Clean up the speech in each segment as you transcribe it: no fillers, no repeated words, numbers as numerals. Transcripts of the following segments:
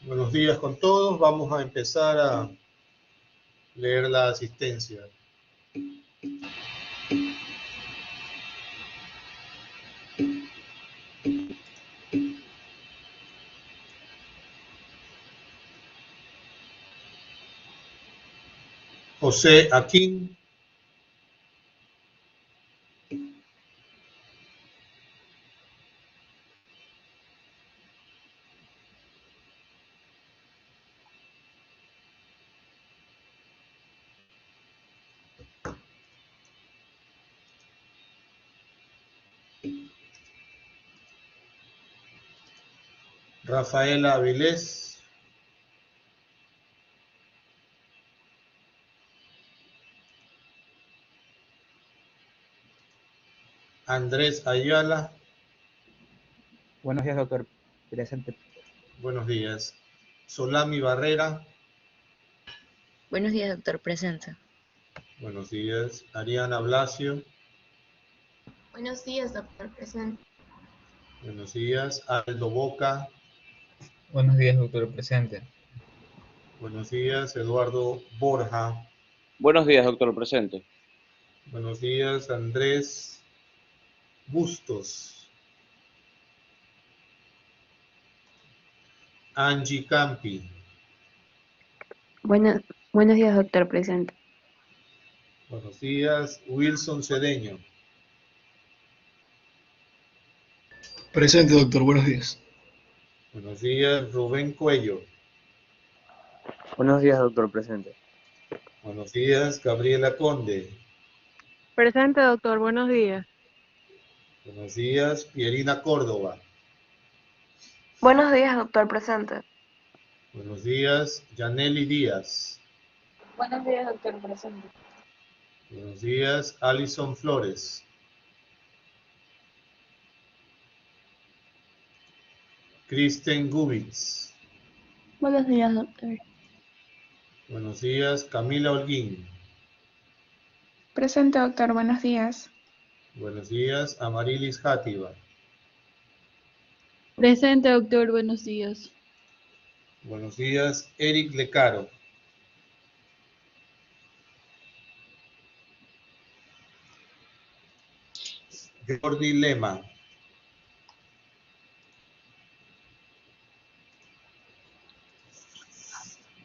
Buenos días con todos. Vamos a empezar a leer la asistencia. José Aquín. Rafaela Avilés. Andrés Ayala. Buenos días, doctor. Presente. Buenos días. Solami Barrera. Buenos días, doctor. Presente. Buenos días. Ariana Blasio. Buenos días, doctor. Presente. Buenos días. Aldo Boca. Buenos días, doctor. Presente. Buenos días. Eduardo Borja. Buenos días, doctor. Presente. Buenos días. Andrés Bustos. Angie Campi. Buenos días, doctor. Presente. Buenos días. Wilson Cedeño. Presente, doctor. Buenos días. Buenos días. Rubén Cuello. Buenos días, doctor. Presente. Buenos días. Gabriela Conde. Presente, doctor. Buenos días. Buenos días. Pierina Córdoba. Buenos días, doctor. Presente. Buenos días. Yaneli Díaz. Buenos días, doctor. Presente. Buenos días. Alison Flores. Kristen Gubitz. Buenos días, doctor. Buenos días. Camila Holguín. Presente, doctor. Buenos días. Buenos días. Amarilis Játiva. Presente, doctor. Buenos días. Buenos días. Eric Lecaro. Jordi Lema.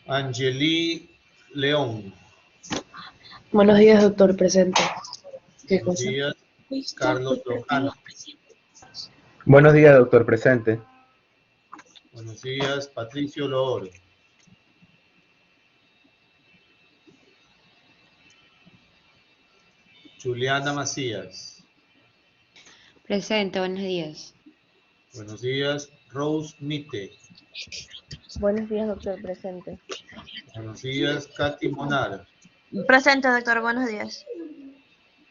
Angeli León. Buenos días, doctor. Presente. ¿Qué Buenos cosa? días. Carlos Lojano. Buenos días, doctor. Presente. Buenos días. Patricio Loor. Juliana Macías. Presente. Buenos días. Buenos días. Rose Mite. Buenos días, doctor. Presente. Buenos días. Katy Monar. Presente, doctor. Buenos días.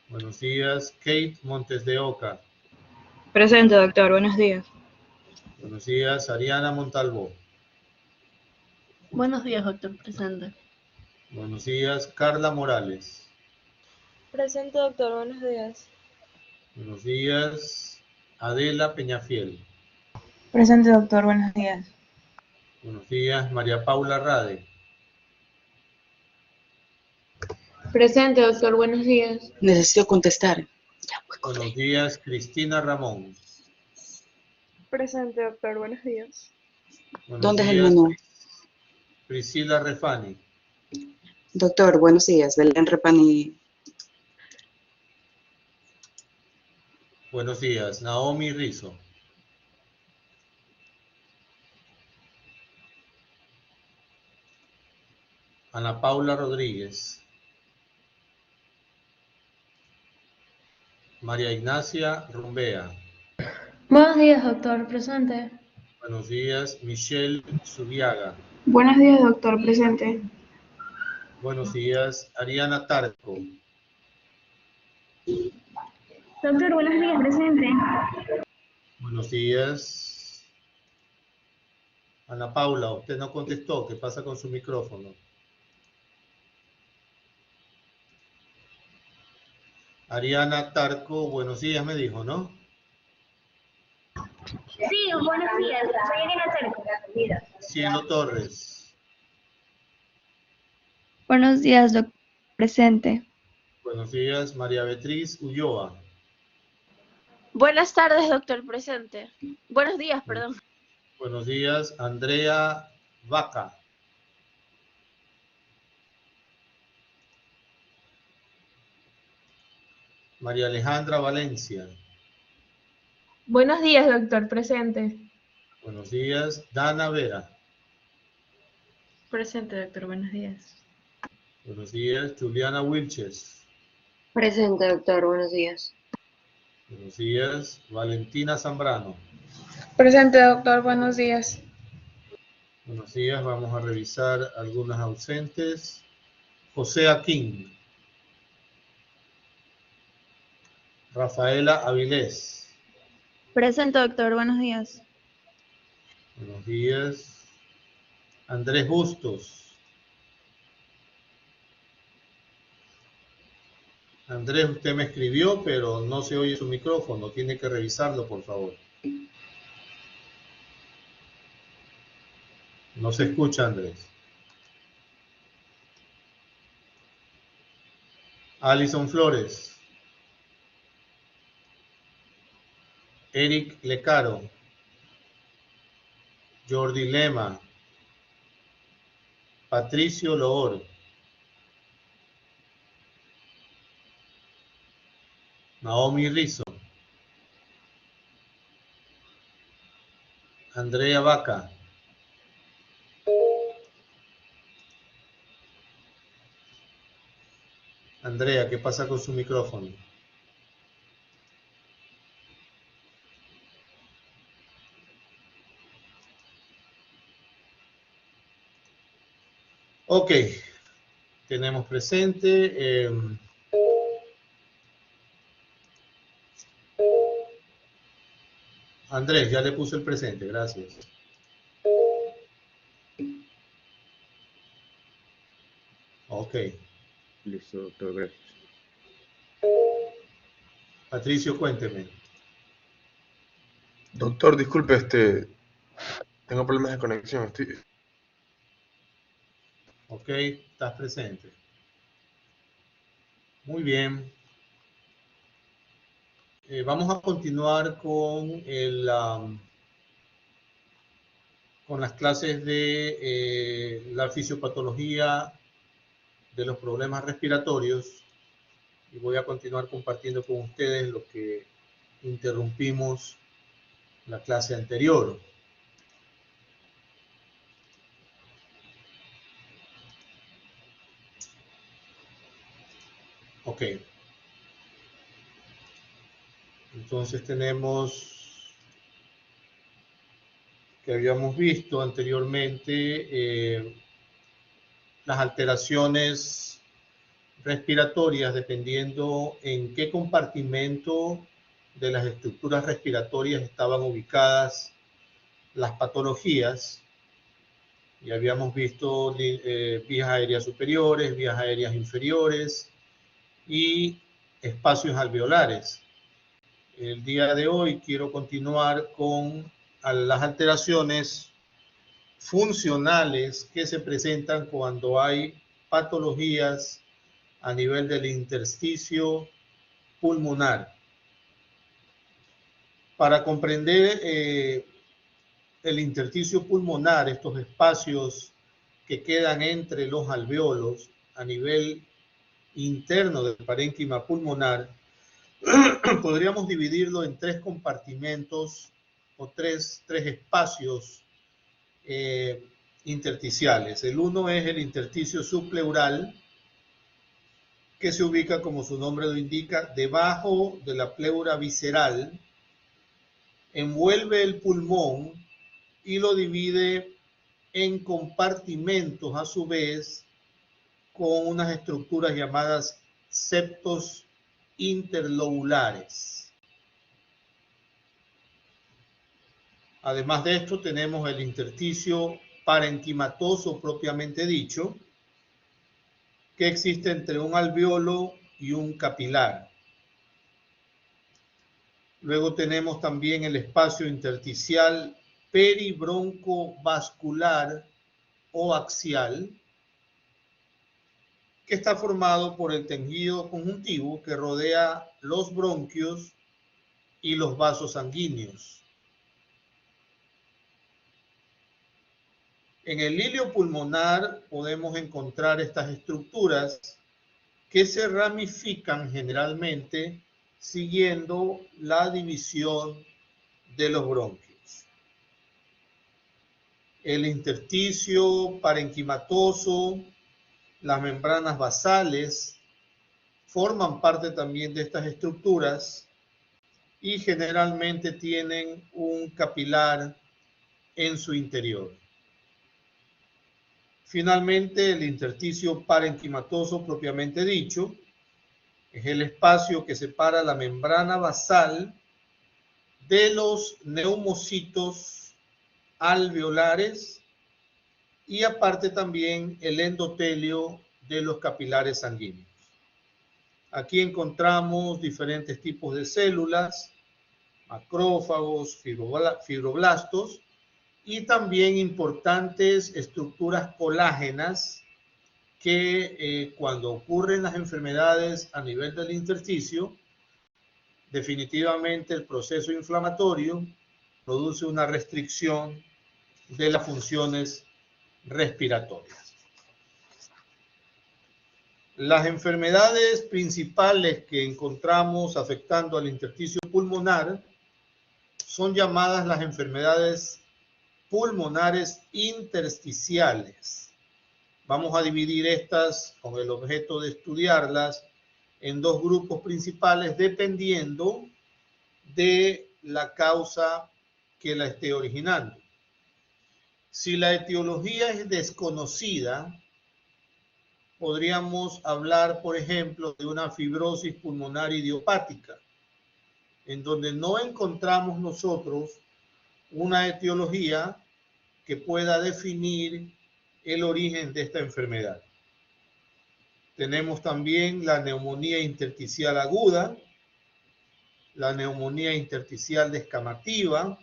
Buenos días. Kate Montes de Oca. Presente, doctor. Buenos días. Buenos días. Ariana Montalvo. Buenos días, doctor. Presente. Buenos días. Carla Morales. Presente, doctor. Buenos días. Buenos días. Adela Peñafiel. Presente, doctor. Buenos días. Buenos días. María Paula Rade. Presente, doctor. Buenos días. Necesito contestar. Buenos días. Cristina Ramón. Presente, doctor. Buenos días. Buenos ¿Dónde es el días. menú? Priscila Refani. Doctor, buenos días. Belén Repani. Buenos días. Naomi Rizo. Ana Paula Rodríguez. María Ignacia Rumbea. Buenos días, doctor. Presente. Buenos días. Michelle Subiaga. Buenos días, doctor. Presente. Buenos días. Ariana Tarco. Doctor, buenos días. Presente. Buenos días. Ana Paula, usted no contestó. ¿Qué pasa con su micrófono? Ariana Tarco, buenos días, me dijo, ¿no? Sí, buenos días. Soy Irina Cerco. Cielo Torres. Buenos días, doctor. Presente. Buenos días, María Beatriz Ulloa. Buenas tardes, doctor presente. Buenos días, perdón. Buenos días, Andrea Vaca. María Alejandra Valencia. Buenos días, doctor. Presente. Buenos días, Dana Vera. Presente, doctor. Buenos días. Buenos días, Juliana Wilches. Presente, doctor. Buenos días. Buenos días, Valentina Zambrano. Presente, doctor. Buenos días. Buenos días, vamos a revisar algunas ausentes. José Aquín. Rafaela Avilés. Presente, doctor. Buenos días. Buenos días. Andrés Bustos. Andrés, usted me escribió, pero no se oye su micrófono. Tiene que revisarlo, por favor. No se escucha, Andrés. Alison Flores. Eric Lecaro. Jordi Lema. Patricio Loor. Naomi Rizzo. Andrea Vaca. Andrea, ¿qué pasa con su micrófono? Ok, tenemos presente. Andrés, ya le puse el presente, gracias. Ok. Listo, doctor, gracias. Patricio, cuénteme. Doctor, disculpe, tengo problemas de conexión. Ok, estás presente. Muy bien. Vamos a continuar con con las clases de la fisiopatología de los problemas respiratorios y voy a continuar compartiendo con ustedes lo que interrumpimos la clase anterior. Ok. Entonces tenemos que habíamos visto anteriormente las alteraciones respiratorias dependiendo en qué compartimento de las estructuras respiratorias estaban ubicadas las patologías. Y habíamos visto vías aéreas superiores, vías aéreas inferiores y espacios alveolares. El día de hoy quiero continuar con las alteraciones funcionales que se presentan cuando hay patologías a nivel del intersticio pulmonar. Para comprender el intersticio pulmonar, estos espacios que quedan entre los alvéolos a nivel interno del parénquima pulmonar, podríamos dividirlo en tres compartimentos o tres espacios intersticiales. El uno es el intersticio subpleural, que se ubica, como su nombre lo indica, debajo de la pleura visceral, envuelve el pulmón y lo divide en compartimentos a su vez con unas estructuras llamadas septos interlobulares. Además de esto tenemos el intersticio parenquimatoso propiamente dicho, que existe entre un alveolo y un capilar. Luego tenemos también el espacio intersticial peribroncovascular o axial, que está formado por el tejido conjuntivo que rodea los bronquios y los vasos sanguíneos. En el hilio pulmonar podemos encontrar estas estructuras que se ramifican generalmente siguiendo la división de los bronquios. El intersticio parenquimatoso, las membranas basales, forman parte también de estas estructuras y generalmente tienen un capilar en su interior. Finalmente, el intersticio parenquimatoso propiamente dicho es el espacio que separa la membrana basal de los neumocitos alveolares y aparte también el endotelio de los capilares sanguíneos. Aquí encontramos diferentes tipos de células, macrófagos, fibroblastos y también importantes estructuras colágenas que cuando ocurren las enfermedades a nivel del intersticio, definitivamente el proceso inflamatorio produce una restricción de las funciones respiratorias. Las enfermedades principales que encontramos afectando al intersticio pulmonar son llamadas las enfermedades pulmonares intersticiales. Vamos a dividir estas con el objeto de estudiarlas en dos grupos principales dependiendo de la causa que la esté originando. Si la etiología es desconocida, podríamos hablar, por ejemplo, de una fibrosis pulmonar idiopática, en donde no encontramos nosotros una etiología que pueda definir el origen de esta enfermedad. Tenemos también la neumonía intersticial aguda, la neumonía intersticial descamativa,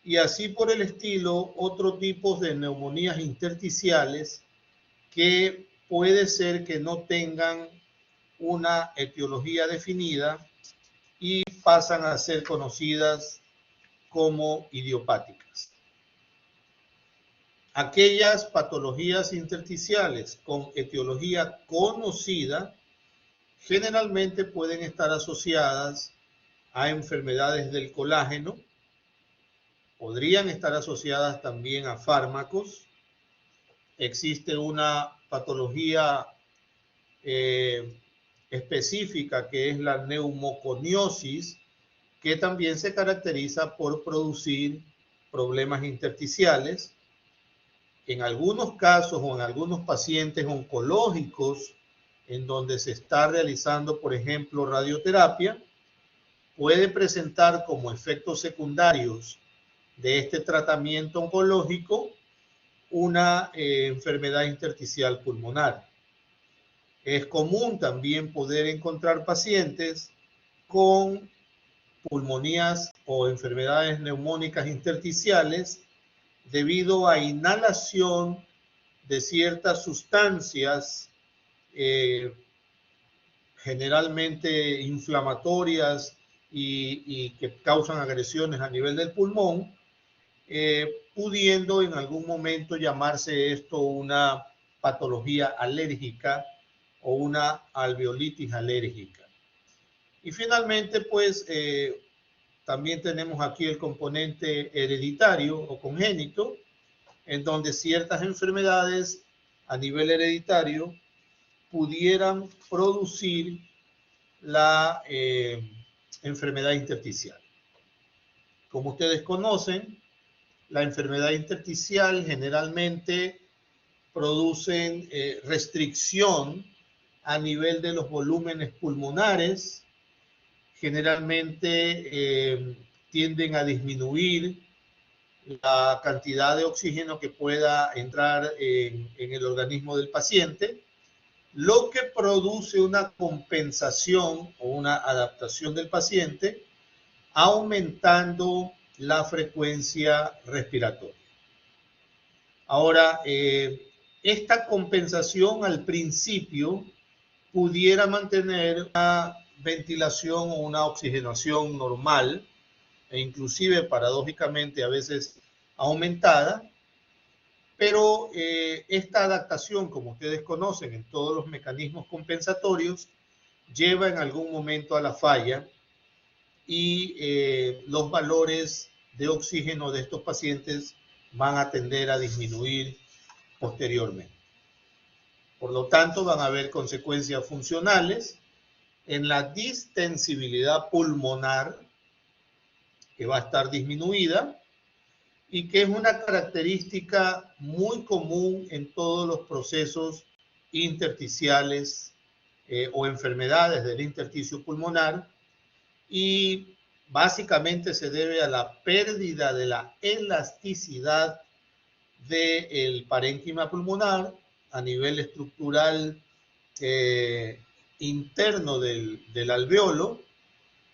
y así por el estilo, otro tipo de neumonías intersticiales que puede ser que no tengan una etiología definida y pasan a ser conocidas como idiopáticas. Aquellas patologías intersticiales con etiología conocida generalmente pueden estar asociadas a enfermedades del colágeno, podrían estar asociadas también a fármacos. Existe una patología específica que es la neumoconiosis, que también se caracteriza por producir problemas intersticiales. En algunos casos o en algunos pacientes oncológicos, en donde se está realizando, por ejemplo, radioterapia, puede presentar como efectos secundarios de este tratamiento oncológico una enfermedad intersticial pulmonar. Es común también poder encontrar pacientes con pulmonías o enfermedades neumónicas intersticiales debido a inhalación de ciertas sustancias generalmente inflamatorias y que causan agresiones a nivel del pulmón, pudiendo en algún momento llamarse esto una patología alérgica o una alveolitis alérgica. Y finalmente, pues, también tenemos aquí el componente hereditario o congénito, en donde ciertas enfermedades a nivel hereditario pudieran producir la enfermedad intersticial. Como ustedes conocen, la enfermedad intersticial generalmente producen restricción a nivel de los volúmenes pulmonares, generalmente tienden a disminuir la cantidad de oxígeno que pueda entrar en el organismo del paciente, lo que produce una compensación o una adaptación del paciente aumentando la frecuencia respiratoria. Ahora, esta compensación al principio pudiera mantener una ventilación o una oxigenación normal, e inclusive paradójicamente a veces aumentada, pero esta adaptación, como ustedes conocen en todos los mecanismos compensatorios, lleva en algún momento a la falla y los valores de oxígeno de estos pacientes van a tender a disminuir posteriormente. Por lo tanto, van a haber consecuencias funcionales en la distensibilidad pulmonar, que va a estar disminuida y que es una característica muy común en todos los procesos intersticiales o enfermedades del intersticio pulmonar, y básicamente se debe a la pérdida de la elasticidad del parénquima pulmonar a nivel estructural interno del alveolo,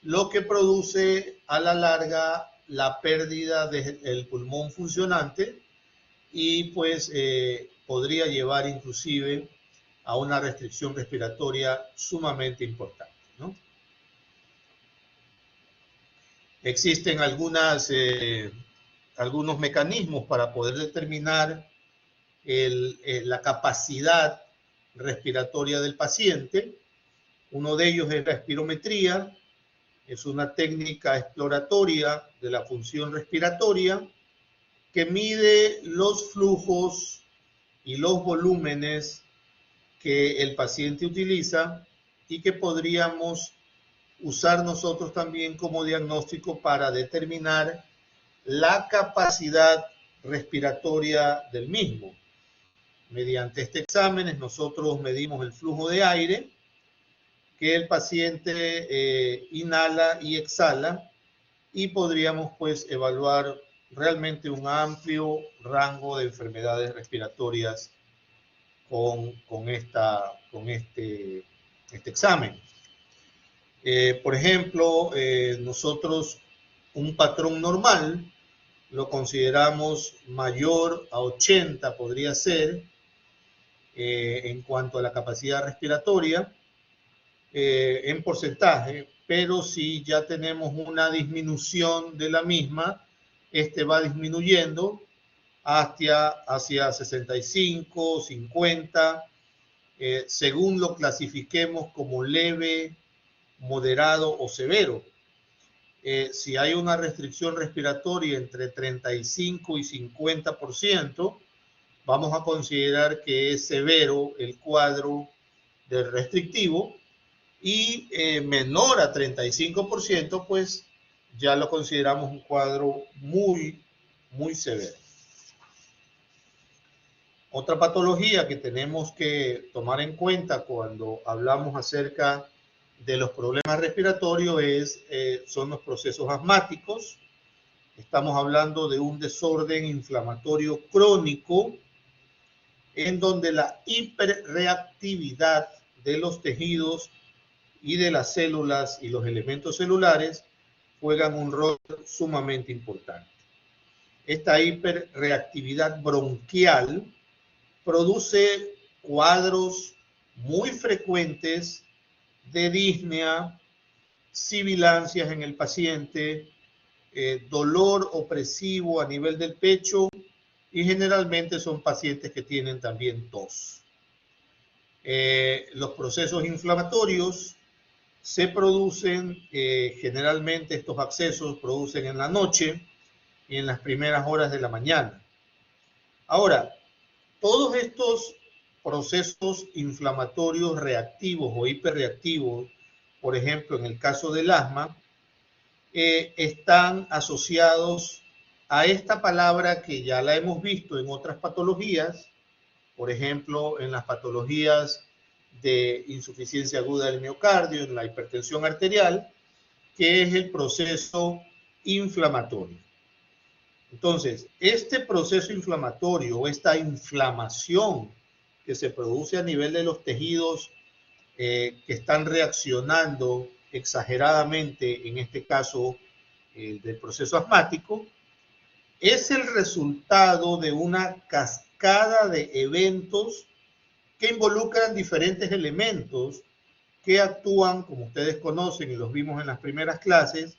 lo que produce a la larga la pérdida del pulmón funcionante y pues podría llevar inclusive a una restricción respiratoria sumamente importante, ¿no? Existen algunos mecanismos para poder determinar la capacidad respiratoria del paciente. Uno de ellos es la espirometría. Es una técnica exploratoria de la función respiratoria que mide los flujos y los volúmenes que el paciente utiliza y que podríamos usar nosotros también como diagnóstico para determinar la capacidad respiratoria del mismo. Mediante este examen nosotros medimos el flujo de aire que el paciente inhala y exhala y podríamos pues evaluar realmente un amplio rango de enfermedades respiratorias con este examen. Por ejemplo, nosotros un patrón normal lo consideramos mayor a 80, podría ser, en cuanto a la capacidad respiratoria, en porcentaje, pero si ya tenemos una disminución de la misma, este va disminuyendo hacia 65, 50, según lo clasifiquemos como leve, moderado o severo. Si hay una restricción respiratoria entre 35 y 50%, vamos a considerar que es severo el cuadro del restrictivo, y menor a 35%, pues ya lo consideramos un cuadro muy, muy severo. Otra patología que tenemos que tomar en cuenta cuando hablamos acerca de los problemas respiratorios son los procesos asmáticos. Estamos hablando de un desorden inflamatorio crónico en donde la hiperreactividad de los tejidos y de las células y los elementos celulares juegan un rol sumamente importante. Esta hiperreactividad bronquial produce cuadros muy frecuentes de disnea, sibilancias en el paciente, dolor opresivo a nivel del pecho, y generalmente son pacientes que tienen también tos. Los procesos inflamatorios se producen, generalmente estos accesos producen en la noche y en las primeras horas de la mañana. Ahora, todos estos procesos inflamatorios reactivos o hiperreactivos, por ejemplo, en el caso del asma, están asociados a esta palabra que ya la hemos visto en otras patologías, por ejemplo, en las patologías de insuficiencia aguda del miocardio, en la hipertensión arterial, que es el proceso inflamatorio. Entonces, este proceso inflamatorio, esta inflamación que se produce a nivel de los tejidos que están reaccionando exageradamente, en este caso del proceso asmático, es el resultado de una cascada de eventos que involucran diferentes elementos que actúan, como ustedes conocen y los vimos en las primeras clases,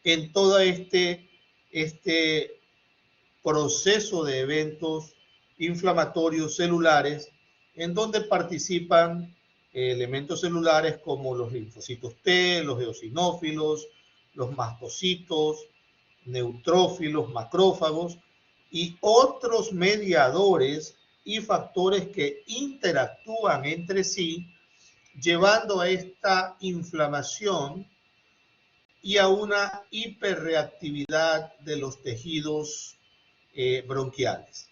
en todo este proceso de eventos inflamatorios celulares, en donde participan elementos celulares como los linfocitos T, los eosinófilos, los mastocitos, neutrófilos, macrófagos y otros mediadores y factores que interactúan entre sí, llevando a esta inflamación y a una hiperreactividad de los tejidos bronquiales.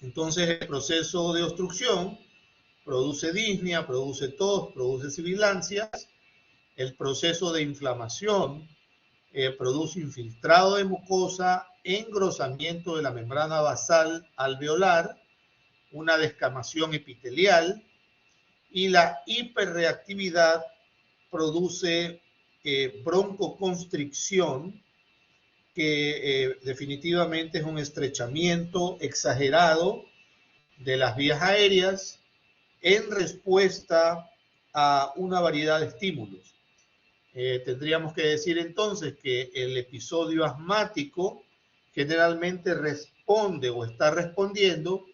Entonces, el proceso de obstrucción produce disnea, produce tos, produce sibilancias. El proceso de inflamación produce infiltrado de mucosa, engrosamiento de la membrana basal alveolar, una descamación epitelial, y la hiperreactividad produce broncoconstricción, que definitivamente es un estrechamiento exagerado de las vías aéreas en respuesta a una variedad de estímulos. Tendríamos que decir entonces que el episodio asmático generalmente responde o está respondiendo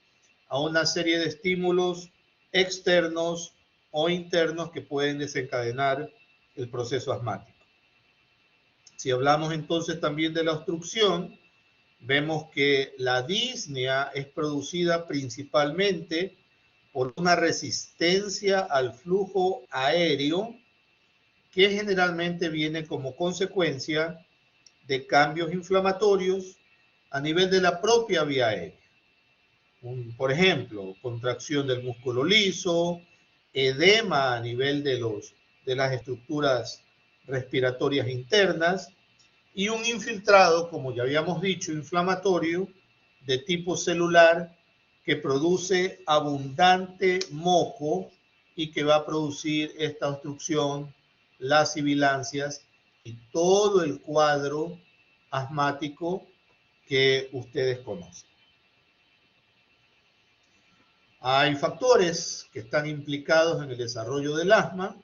a una serie de estímulos externos o internos que pueden desencadenar el proceso asmático. Si hablamos entonces también de la obstrucción, vemos que la disnea es producida principalmente por una resistencia al flujo aéreo que generalmente viene como consecuencia de cambios inflamatorios a nivel de la propia vía aérea. Por ejemplo, contracción del músculo liso, edema a nivel de las estructuras respiratorias internas y un infiltrado, como ya habíamos dicho, inflamatorio de tipo celular que produce abundante moco y que va a producir esta obstrucción, las sibilancias y todo el cuadro asmático que ustedes conocen. Hay factores que están implicados en el desarrollo del asma.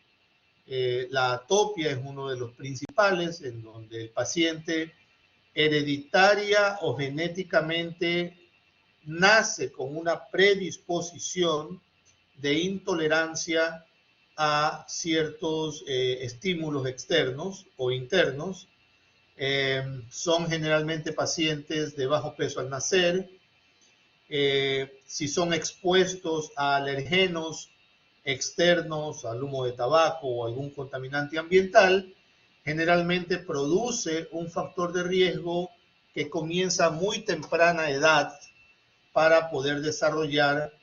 La atopia es uno de los principales, en donde el paciente hereditaria o genéticamente nace con una predisposición de intolerancia a ciertos estímulos externos o internos. Son generalmente pacientes de bajo peso al nacer. Si son expuestos a alergenos externos, al humo de tabaco o algún contaminante ambiental, generalmente produce un factor de riesgo que comienza a muy temprana edad para poder desarrollar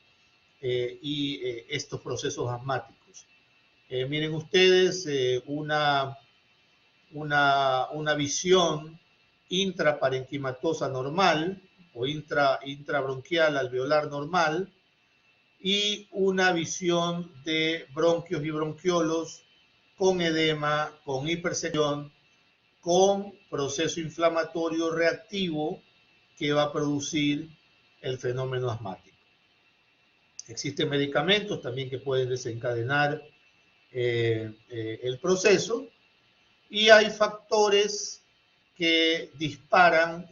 estos procesos asmáticos. Miren ustedes una visión intraparenquimatosa normal o intrabronquial alveolar normal y una visión de bronquios y bronquiolos con edema, con hipersección, con proceso inflamatorio reactivo que va a producir el fenómeno asmático. Existen medicamentos también que pueden desencadenar el proceso y hay factores que disparan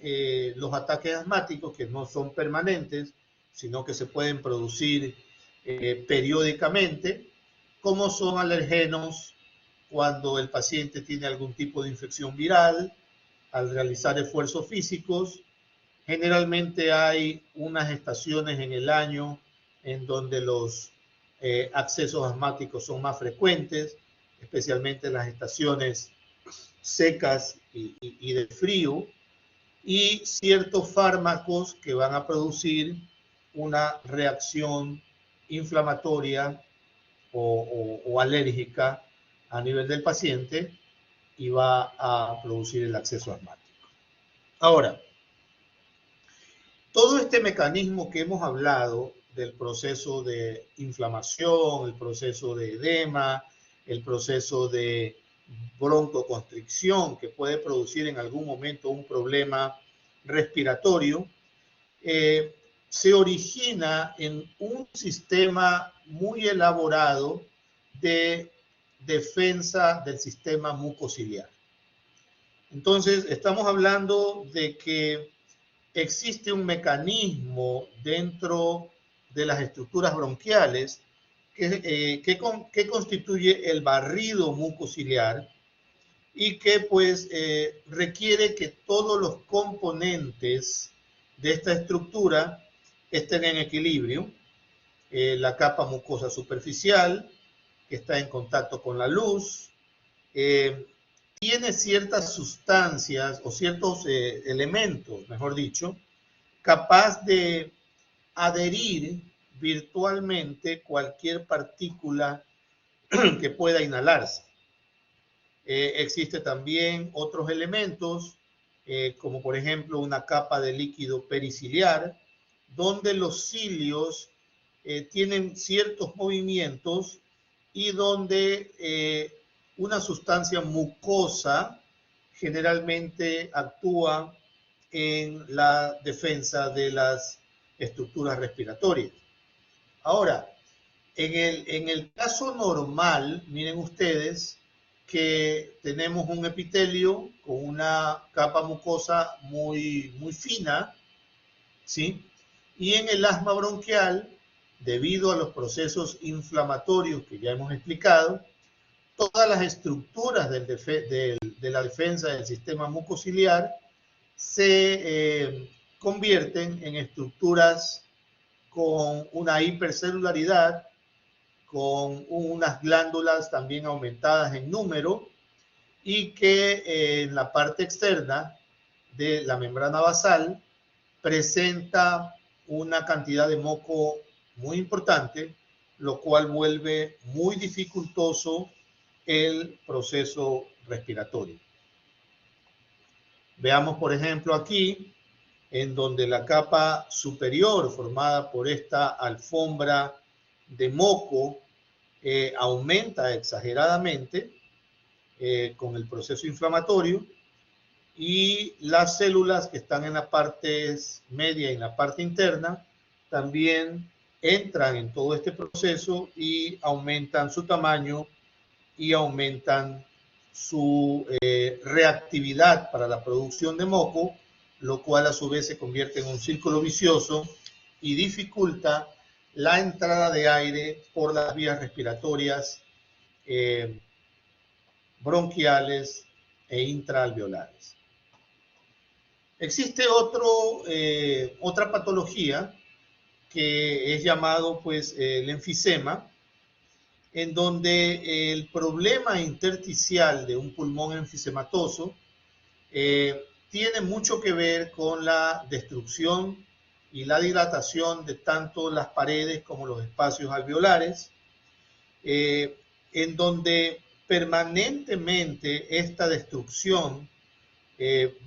los ataques asmáticos que no son permanentes, sino que se pueden producir periódicamente, como son alergenos cuando el paciente tiene algún tipo de infección viral, al realizar esfuerzos físicos. Generalmente hay unas estaciones en el año en donde los accesos asmáticos son más frecuentes, especialmente en las estaciones secas y de frío, y ciertos fármacos que van a producir una reacción inflamatoria o alérgica a nivel del paciente y va a producir el acceso asmático. Ahora, todo este mecanismo que hemos hablado del proceso de inflamación, el proceso de edema, el proceso de broncoconstricción que puede producir en algún momento un problema respiratorio, se origina en un sistema muy elaborado de defensa del sistema mucociliar. Entonces, estamos hablando de que existe un mecanismo dentro de las estructuras bronquiales que constituye el barrido mucociliar y que pues requiere que todos los componentes de esta estructura estén en equilibrio. La capa mucosa superficial, que está en contacto con la luz, tiene ciertas sustancias o ciertos elementos, mejor dicho, capaz de adherir virtualmente cualquier partícula que pueda inhalarse. Existe también otros elementos, como por ejemplo una capa de líquido periciliar, donde los cilios tienen ciertos movimientos y donde una sustancia mucosa generalmente actúa en la defensa de las estructuras respiratorias. Ahora, en el caso normal, miren ustedes que tenemos un epitelio con una capa mucosa muy fina, ¿sí? Y en el asma bronquial, debido a los procesos inflamatorios que ya hemos explicado, todas las estructuras de la defensa del sistema mucociliar se convierten en estructuras con una hipercelularidad, con unas glándulas también aumentadas en número y que en la parte externa de la membrana basal presenta una cantidad de moco muy importante, lo cual vuelve muy dificultoso el proceso respiratorio. Veamos, por ejemplo, aquí, en donde la capa superior formada por esta alfombra de moco aumenta exageradamente con el proceso inflamatorio, y las células que están en la parte media y en la parte interna también entran en todo este proceso y aumentan su tamaño y aumentan su reactividad para la producción de moco, lo cual a su vez se convierte en un círculo vicioso y dificulta la entrada de aire por las vías respiratorias bronquiales e intraalveolares. Existe otra patología que es llamado pues el enfisema, en donde el problema intersticial de un pulmón enfisematoso tiene mucho que ver con la destrucción y la dilatación de tanto las paredes como los espacios alveolares, en donde permanentemente esta destrucción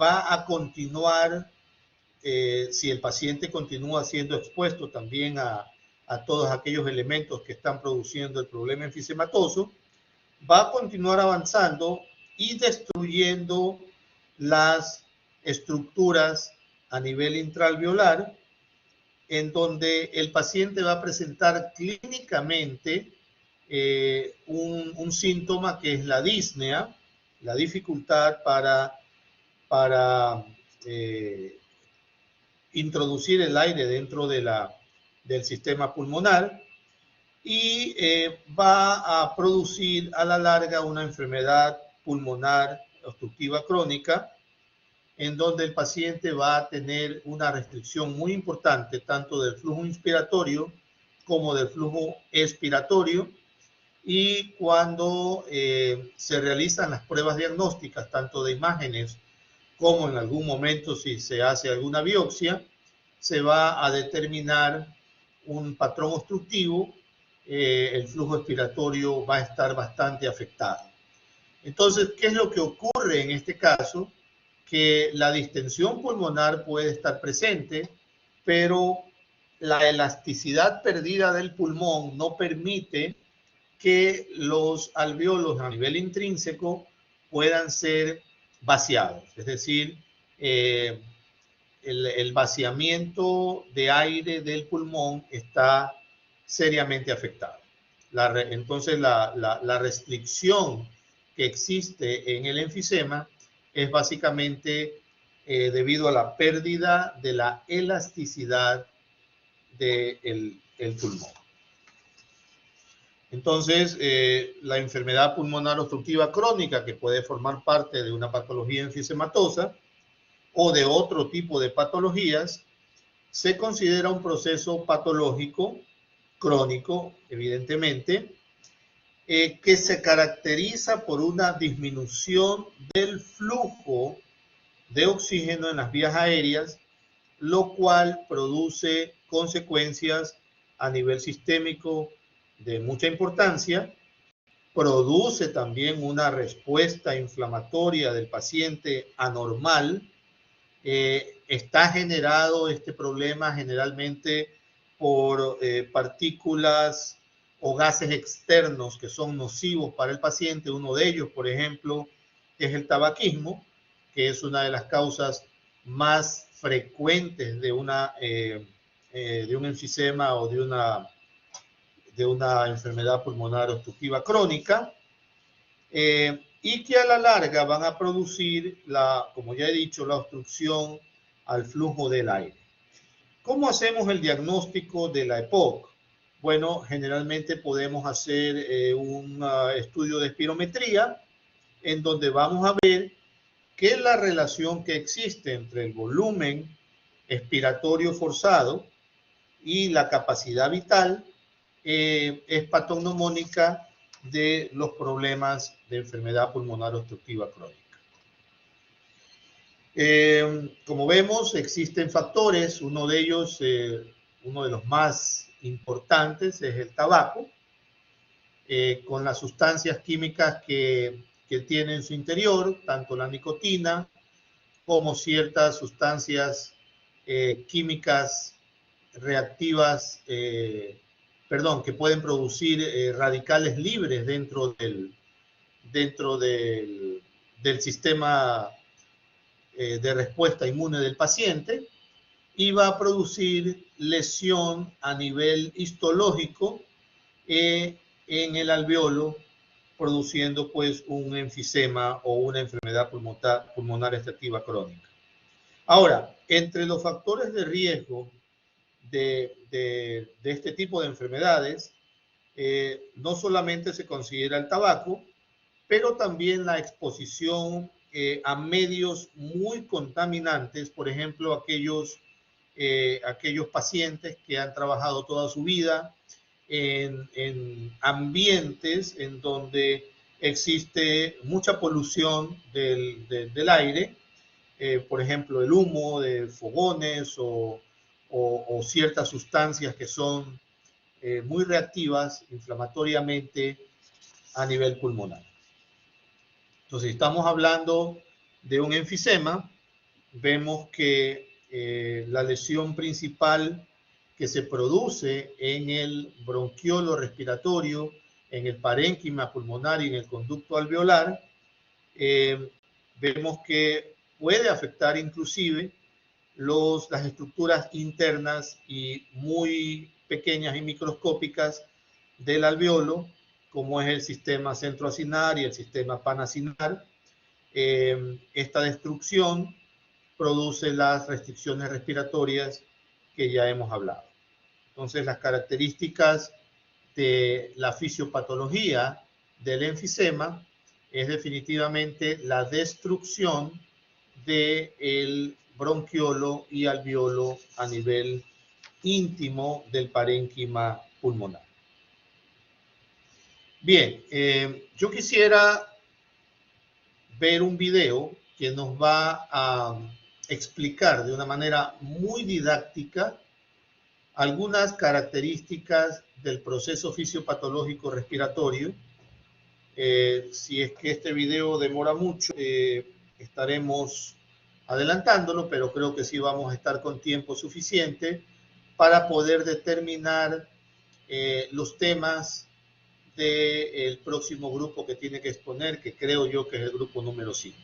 va a continuar si el paciente continúa siendo expuesto también a todos aquellos elementos que están produciendo el problema enfisematoso, va a continuar avanzando y destruyendo las estructuras a nivel intraalveolar, en donde el paciente va a presentar clínicamente un síntoma que es la disnea, la dificultad para introducir el aire dentro del sistema pulmonar, y va a producir a la larga una enfermedad pulmonar obstructiva crónica, en donde el paciente va a tener una restricción muy importante tanto del flujo inspiratorio como del flujo expiratorio, y cuando se realizan las pruebas diagnósticas tanto de imágenes como en algún momento si se hace alguna biopsia, se va a determinar un patrón obstructivo, el flujo expiratorio va a estar bastante afectado. Entonces, ¿qué es lo que ocurre en este caso? Que la distensión pulmonar puede estar presente, pero la elasticidad perdida del pulmón no permite que los alvéolos a nivel intrínseco puedan ser vaciados, es decir, el vaciamiento de aire del pulmón está seriamente afectado. Entonces, la restricción que existe en el enfisema es básicamente debido a la pérdida de la elasticidad del pulmón. Entonces, la enfermedad pulmonar obstructiva crónica, que puede formar parte de una patología enfisematosa o de otro tipo de patologías, se considera un proceso patológico crónico, evidentemente, que se caracteriza por una disminución del flujo de oxígeno en las vías aéreas, lo cual produce consecuencias a nivel sistémico de mucha importancia, produce también una respuesta inflamatoria del paciente anormal. Está generado este problema generalmente por partículas o gases externos que son nocivos para el paciente. Uno de ellos, por ejemplo, es el tabaquismo, que es una de las causas más frecuentes de un enfisema o de una enfermedad pulmonar obstructiva crónica, y que a la larga van a producir, como ya he dicho, la obstrucción al flujo del aire. ¿Cómo hacemos el diagnóstico de la EPOC? Bueno, generalmente podemos hacer un estudio de espirometría en donde vamos a ver que la relación que existe entre el volumen expiratorio forzado y la capacidad vital es patognomónica de los problemas de enfermedad pulmonar obstructiva crónica. Como vemos, existen factores. Uno de ellos, uno de los más importantes, es el tabaco, con las sustancias químicas que tiene en su interior, tanto la nicotina como ciertas sustancias químicas reactivas, que pueden producir radicales libres dentro del sistema de respuesta inmune del paciente, y va a producir lesión a nivel histológico en el alveolo, produciendo pues un enfisema o una enfermedad pulmonar obstructiva crónica. Ahora, entre los factores de riesgo de este tipo de enfermedades, no solamente se considera el tabaco, pero también la exposición a medios muy contaminantes, por ejemplo, aquellos pacientes que han trabajado toda su vida en ambientes en donde existe mucha polución del aire, por ejemplo, el humo de fogones o ciertas sustancias que son muy reactivas inflamatoriamente a nivel pulmonar. Entonces, si estamos hablando de un enfisema, vemos que la lesión principal que se produce en el bronquiolo respiratorio, en el parénquima pulmonar y en el conducto alveolar, vemos que puede afectar inclusive las estructuras internas y muy pequeñas y microscópicas del alveolo, como es el sistema centroacinar y el sistema panacinar. Esta destrucción produce las restricciones respiratorias que ya hemos hablado. Entonces, las características de la fisiopatología del enfisema es definitivamente la destrucción del bronquiolo y alveolo a nivel íntimo del parénquima pulmonar. Bien, yo quisiera ver un video que nos va a explicar de una manera muy didáctica algunas características del proceso fisiopatológico respiratorio. Si es que este video demora mucho, estaremos adelantándolo, pero creo que sí vamos a estar con tiempo suficiente para poder determinar los temas del próximo grupo que tiene que exponer, que creo yo que es el grupo número 5.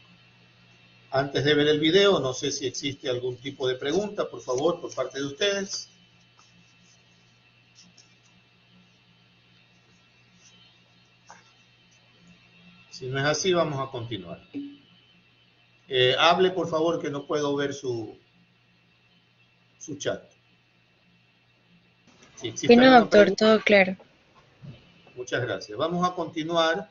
Antes de ver el video, no sé si existe algún tipo de pregunta, por favor, por parte de ustedes. Si no es así, vamos a continuar. Hable, por favor, que no puedo ver su chat. Si existe Bueno, alguna doctor, pregunta. todo claro. Muchas gracias. Vamos a continuar.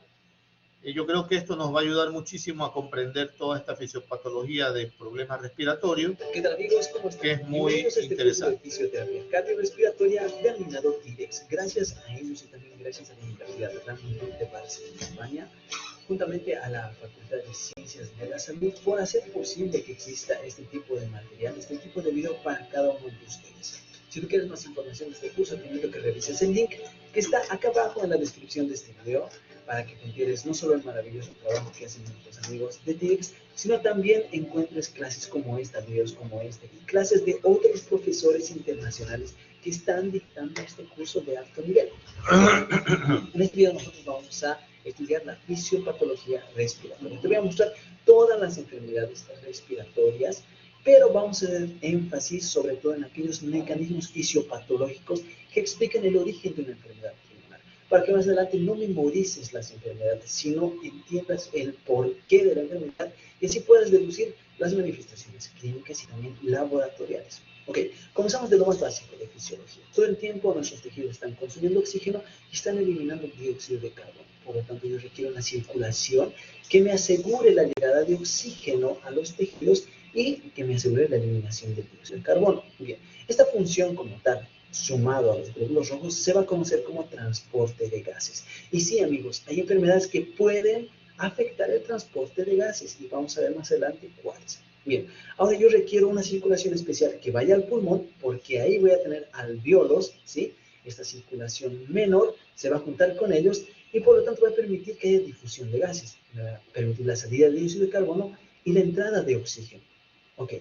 Yo creo que esto nos va a ayudar muchísimo a comprender toda esta fisiopatología de problemas respiratorios. ¿Qué tal, amigos? ¿Cómo están? Que es muy Bienvenidos a este curso de interesante. fisioterapia cardiorrespiratoria denominado TIREX. Gracias a ellos y también gracias a la Universidad Ramón de Barcelona, España, juntamente a la Facultad de Ciencias de la Salud, por hacer posible que exista este tipo de material, este tipo de video para cada uno de ustedes. Si tú quieres más información de este curso, te invito a que revises el link que está acá abajo en la descripción de este video, para que te enteres no solo el maravilloso trabajo que hacen nuestros amigos de TIREX, sino también encuentres clases como esta, videos como este, y clases de otros profesores internacionales que están dictando este curso de alto nivel. En este video nosotros vamos a estudiar la fisiopatología respiratoria. Te voy a mostrar todas las enfermedades respiratorias, pero vamos a hacer énfasis sobre todo en aquellos mecanismos fisiopatológicos que explican el origen de una enfermedad pulmonar, para que más adelante no memorices las enfermedades, sino entiendas el porqué de la enfermedad y así puedas deducir las manifestaciones clínicas y también laboratoriales. Ok, comenzamos de lo más básico de fisiología. Todo el tiempo nuestros tejidos están consumiendo oxígeno y están eliminando dióxido de carbono. Por lo tanto, yo requiero una circulación que me asegure la llegada de oxígeno a los tejidos y que me asegure la eliminación del dióxido de carbono. Bien, esta función como tal, sumado a los glóbulos rojos, se va a conocer como transporte de gases. Y sí, amigos, hay enfermedades que pueden afectar el transporte de gases y vamos a ver más adelante cuáles. Bien, ahora yo requiero una circulación especial que vaya al pulmón porque ahí voy a tener alvéolos, ¿sí? Esta circulación menor se va a juntar con ellos y por lo tanto va a permitir que haya difusión de gases, va a permitir la salida de dióxido de carbono y la entrada de oxígeno. Ok,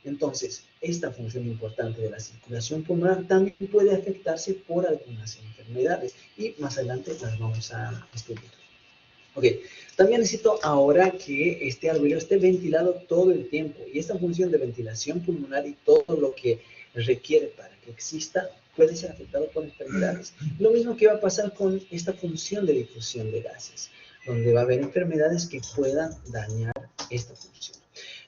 entonces esta función importante de la circulación pulmonar también puede afectarse por algunas enfermedades y más adelante las vamos a estudiar. Ok, también necesito ahora que este alvéolo esté ventilado todo el tiempo y esta función de ventilación pulmonar y todo lo que requiere para que exista puede ser afectado por enfermedades. Lo mismo que va a pasar con esta función de difusión de gases, donde va a haber enfermedades que puedan dañar esta función.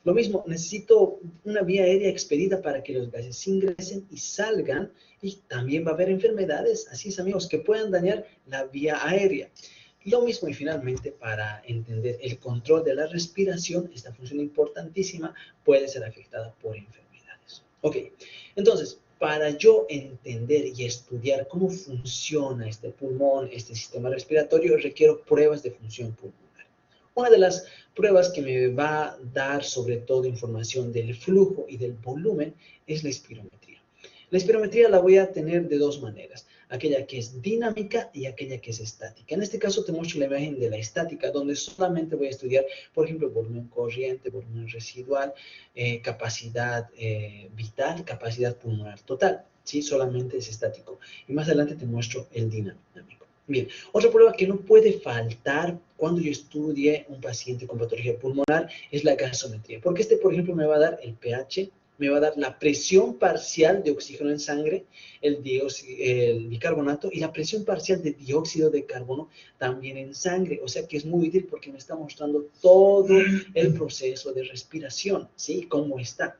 Lo mismo, necesito una vía aérea expedita para que los gases ingresen y salgan y también va a haber enfermedades, así es amigos, que puedan dañar la vía aérea. Lo mismo y finalmente para entender el control de la respiración, esta función importantísima puede ser afectada por enfermedades. Ok, entonces, para yo entender y estudiar cómo funciona este pulmón, este sistema respiratorio, requiero pruebas de función pulmonar. Una de las pruebas que me va a dar sobre todo información del flujo y del volumen es la espirometría. La espirometría la voy a tener de dos maneras, aquella que es dinámica y aquella que es estática. En este caso te muestro la imagen de la estática, donde solamente voy a estudiar, por ejemplo, volumen corriente, volumen residual, capacidad vital, capacidad pulmonar total. ¿Sí? Solamente es estático. Y más adelante te muestro el dinámico. Bien, otra prueba que no puede faltar cuando yo estudie un paciente con patología pulmonar es la gasometría. Porque por ejemplo, me va a dar el pH, me va a dar la presión parcial de oxígeno en sangre, el bicarbonato y la presión parcial de dióxido de carbono también en sangre. O sea que es muy útil porque me está mostrando todo el proceso de respiración, ¿sí? Cómo está.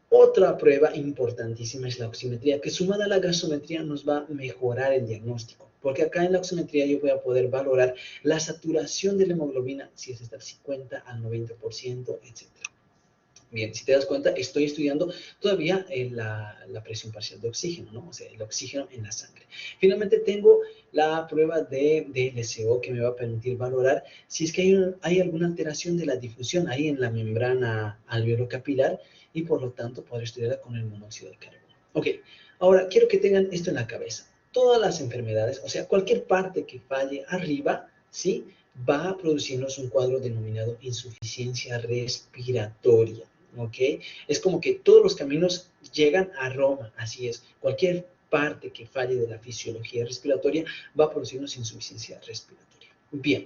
Otra prueba importantísima es la oximetría, que sumada a la gasometría nos va a mejorar el diagnóstico. Porque acá en la oximetría yo voy a poder valorar la saturación de la hemoglobina, si es del 50 al 90%, etc. Bien, si te das cuenta, estoy estudiando todavía la presión parcial de oxígeno, ¿no? O sea, el oxígeno en la sangre. Finalmente tengo la prueba de LCO que me va a permitir valorar si es que hay alguna alteración de la difusión ahí en la membrana alveolo-capilar y por lo tanto poder estudiarla con el monóxido de carbono. Ok, ahora quiero que tengan esto en la cabeza. Todas las enfermedades, o sea, cualquier parte que falle arriba, ¿sí? Va a producirnos un cuadro denominado insuficiencia respiratoria. ¿Ok? Es como que todos los caminos llegan a Roma, así es. Cualquier parte que falle de la fisiología respiratoria va a producirnos insuficiencia respiratoria. Bien,